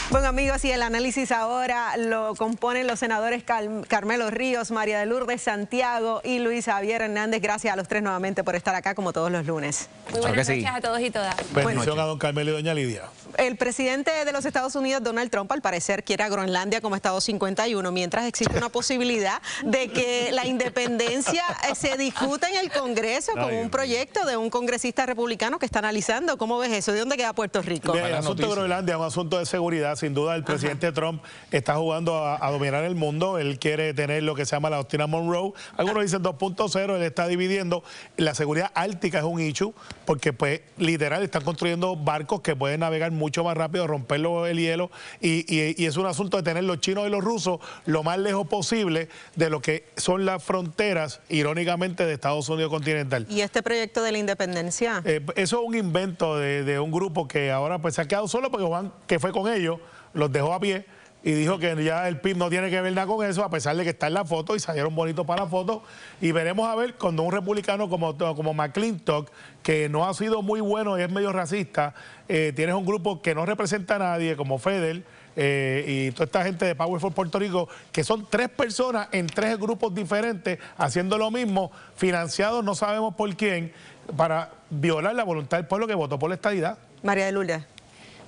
Bueno, amigos, y el análisis ahora lo componen los senadores Carmelo Ríos, María de Lourdes Santiago y Luis Javier Hernández. Gracias a los tres nuevamente por estar acá como todos los lunes. Muy buenas noches a todos y todas. Bendición a don Carmelo y doña Lidia. El presidente de los Estados Unidos, Donald Trump, al parecer quiere a Groenlandia como Estado 51, mientras existe una posibilidad de que la independencia se discuta en el Congreso con un proyecto de un congresista republicano que está analizando. ¿Cócómo ves eso? ¿De dónde queda Puerto Rico? El asunto de Groenlandia es un asunto de seguridad. Sin duda, el presidente Trump está jugando a dominar el mundo. Él quiere tener lo que se llama la doctrina Monroe. Algunos dicen 2.0, él está dividiendo. La seguridad ártica es un issue, porque pues literal están construyendo barcos que pueden navegar mucho más rápido, romper el hielo, y es un asunto de tener los chinos y los rusos lo más lejos posible de lo que son las fronteras, irónicamente, de Estados Unidos continental. ¿Y este proyecto de la independencia? Eso es un invento de un grupo que ahora pues se ha quedado solo, porque Juan, que fue con ellos, los dejó a pie y dijo que ya el PIB no tiene que ver nada con eso, a pesar de que está en la foto y salieron bonitos para la foto. Y veremos a ver cuando un republicano como McClintock, que no ha sido muy bueno y es medio racista, tienes un grupo que no representa a nadie, como Fedel, y toda esta gente de Power for Puerto Rico, que son 3 personas en 3 grupos diferentes haciendo lo mismo, financiados no sabemos por quién, para violar la voluntad del pueblo que votó por la estadidad. María de Lourdes.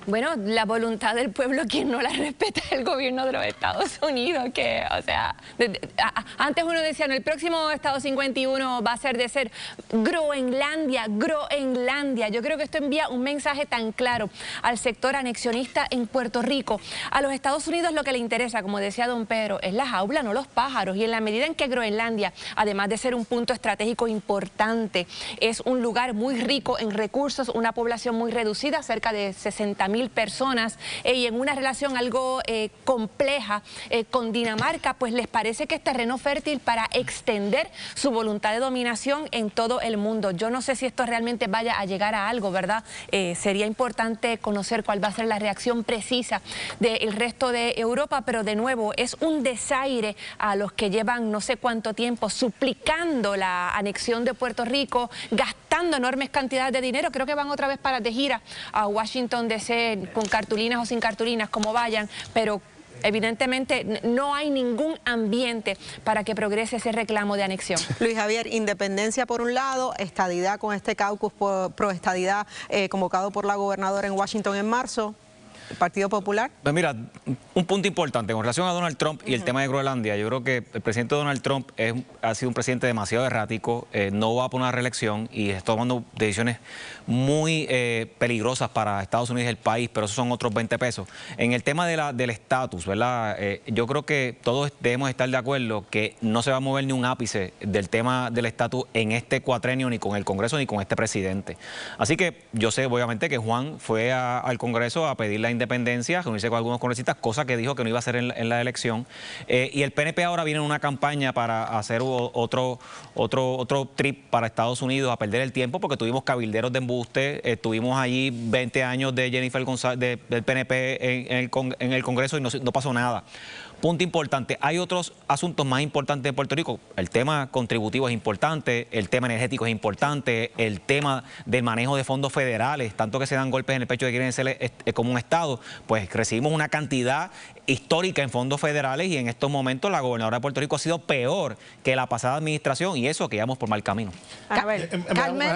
Bueno, la voluntad del pueblo, quien no la respeta, es el gobierno de los Estados Unidos, que, o sea, antes uno decía, no, el próximo Estado 51 va a ser de ser Groenlandia. Yo creo que esto envía un mensaje tan claro al sector anexionista en Puerto Rico. A los Estados Unidos lo que le interesa, como decía don Pedro, es la jaula, no los pájaros. Y en la medida en que Groenlandia, además de ser un punto estratégico importante, es un lugar muy rico en recursos, una población muy reducida, cerca de 60.000 40.000 personas y en una relación algo compleja con Dinamarca, pues les parece que es terreno fértil para extender su voluntad de dominación en todo el mundo. Yo no sé si esto realmente vaya a llegar a algo, ¿verdad? Sería importante conocer cuál va a ser la reacción precisa del resto de Europa, pero de nuevo es un desaire a los que llevan no sé cuánto tiempo suplicando la anexión de Puerto Rico, gastando enormes cantidades de dinero. Creo que van otra vez de gira a Washington DC con cartulinas o sin cartulinas, como vayan, pero evidentemente no hay ningún ambiente para que progrese ese reclamo de anexión. Luis Javier, independencia por un lado, estadidad con este caucus pro estadidad convocado por la gobernadora en Washington en marzo. ¿El Partido Popular? Pues mira, un punto importante con relación a Donald Trump y el tema de Groenlandia. Yo creo que el presidente Donald Trump ha sido un presidente demasiado errático, no va por una reelección y está tomando decisiones muy peligrosas para Estados Unidos y el país, pero esos son otros 20 pesos. En el tema del estatus, ¿verdad? Yo creo que todos debemos estar de acuerdo que no se va a mover ni un ápice del tema del estatus en este cuatrenio, ni con el Congreso, ni con este presidente. Así que yo sé, obviamente, que Juan fue al Congreso a pedir la independencia, reunirse con algunos congresistas, cosa que dijo que no iba a hacer en la elección. Y el PNP ahora viene en una campaña para hacer otro trip para Estados Unidos, a perder el tiempo, porque tuvimos cabilderos de embuste, tuvimos allí 20 años de Jennifer González, del PNP en el Congreso y no pasó nada. Punto importante, hay otros asuntos más importantes de Puerto Rico. El tema contributivo es importante, el tema energético es importante, el tema del manejo de fondos federales, tanto que se dan golpes en el pecho de que quieren ser como un Estado, pues recibimos una cantidad histórica en fondos federales y en estos momentos la gobernadora de Puerto Rico ha sido peor que la pasada administración y eso que íbamos por mal camino.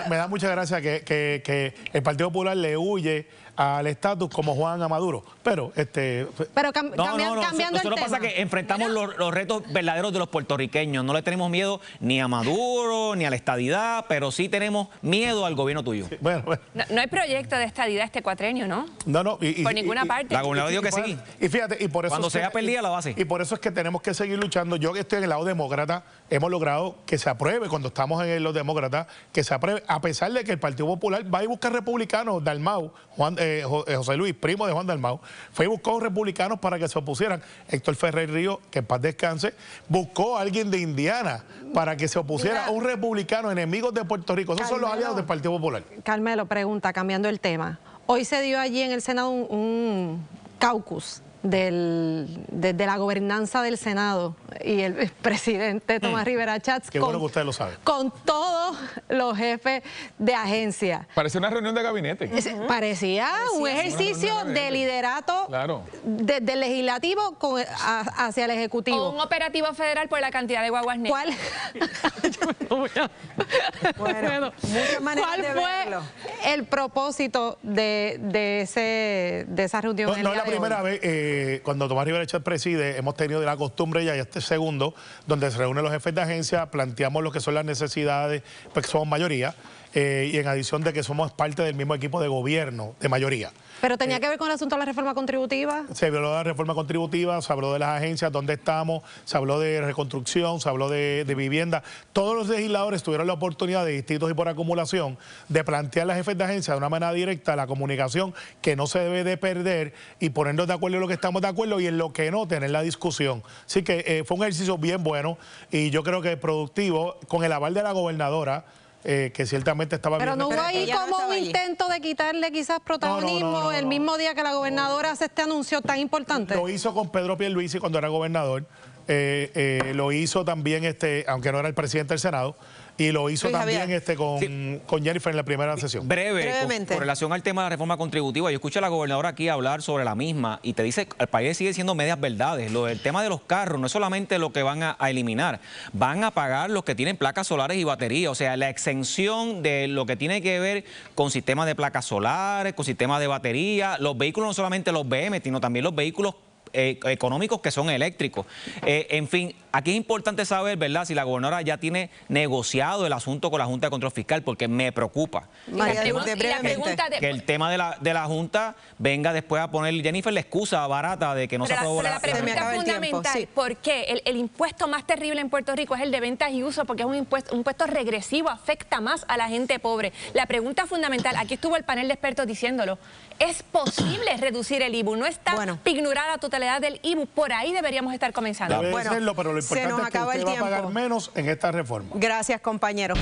Me da mucha gracia que el Partido Popular le huye al estatus como Juan a Maduro, pero cambiando el tema. Pasa que enfrentamos los retos verdaderos de los puertorriqueños, no le tenemos miedo ni a Maduro ni a la estadidad, pero sí tenemos miedo al gobierno tuyo. Sí, no hay proyecto de estadidad este cuatrenio, ¿no? No, por ninguna parte. La gobernadora dijo que sí. Y fíjate, y por eso cuando sea perdida la base. Y por eso es que tenemos que seguir luchando. Yo que estoy en el lado demócrata, hemos logrado que se apruebe, cuando estamos en los demócratas, que se apruebe, a pesar de que el Partido Popular va y busca republicanos, Dalmau, José Luis, primo de Juan Dalmau, fue y buscó republicanos para que se opusieran. Héctor Ferrer Río, que en paz descanse, buscó a alguien de Indiana para que se opusiera a un republicano, enemigos de Puerto Rico. Esos son los aliados del Partido Popular. Carmelo, pregunta, cambiando el tema. Hoy se dio allí en el Senado un caucus de la gobernanza del Senado y el presidente Tomás Rivera Chats. Qué bueno que usted lo sabe. Con todos los jefes de agencia. Parecía una reunión de gabinete. Parecía un ejercicio de liderato del legislativo hacia el ejecutivo. O un operativo federal por la cantidad de guaguas negras. ¿Cuál fue el propósito de esa reunión? No es la primera vez. Cuando Tomás Rivera Chats preside, hemos tenido la costumbre ya este segundo, donde se reúnen los jefes de agencia, planteamos lo que son las necesidades, pues que somos mayoría, y en adición de que somos parte del mismo equipo de gobierno, de mayoría. ¿Pero tenía que ver con el asunto de la reforma contributiva? Se habló de la reforma contributiva, se habló de las agencias, dónde estamos, se habló de reconstrucción, se habló de vivienda. Todos los legisladores tuvieron la oportunidad, de distritos y por acumulación, de plantear a las jefes de agencia de una manera directa la comunicación que no se debe de perder y ponernos de acuerdo en lo que estamos de acuerdo y en lo que no, tener la discusión. Así que fue un ejercicio bien bueno y yo creo que productivo, con el aval de la gobernadora, que ciertamente estaba bien. Pero no hubo ahí como un intento de quitarle quizás protagonismo el mismo día que la gobernadora hace este anuncio tan importante. Lo hizo con Pedro Pierluisi cuando era gobernador, lo hizo también, aunque no era el presidente del Senado, y lo hizo también con Jennifer en la primera sesión. Brevemente. Con relación al tema de la reforma contributiva, yo escuché a la gobernadora aquí hablar sobre la misma y te dice que el país sigue siendo medias verdades. Lo del tema de los carros no es solamente lo que van a eliminar, van a pagar los que tienen placas solares y baterías, o sea, la exención de lo que tiene que ver con sistemas de placas solares, con sistemas de batería, los vehículos, no solamente los BM, sino también los vehículos económicos que son eléctricos. En fin, Aquí es importante saber, ¿verdad?, si la gobernadora ya tiene negociado el asunto con la Junta de Control Fiscal, porque me preocupa. Que el tema de la Junta venga después a poner, Jennifer, la excusa barata de que no se aprobó la pregunta fundamental, ¿por qué el impuesto más terrible en Puerto Rico es el de ventas y uso? Porque es un impuesto regresivo, afecta más a la gente pobre. La pregunta fundamental, aquí estuvo el panel de expertos diciéndolo, ¿es posible reducir el IBU? No está ignorada la totalidad del IBU, por ahí deberíamos estar comenzando. Debe serlo, pero lo importante es que usted va a pagar menos en esta reforma. Gracias, compañero.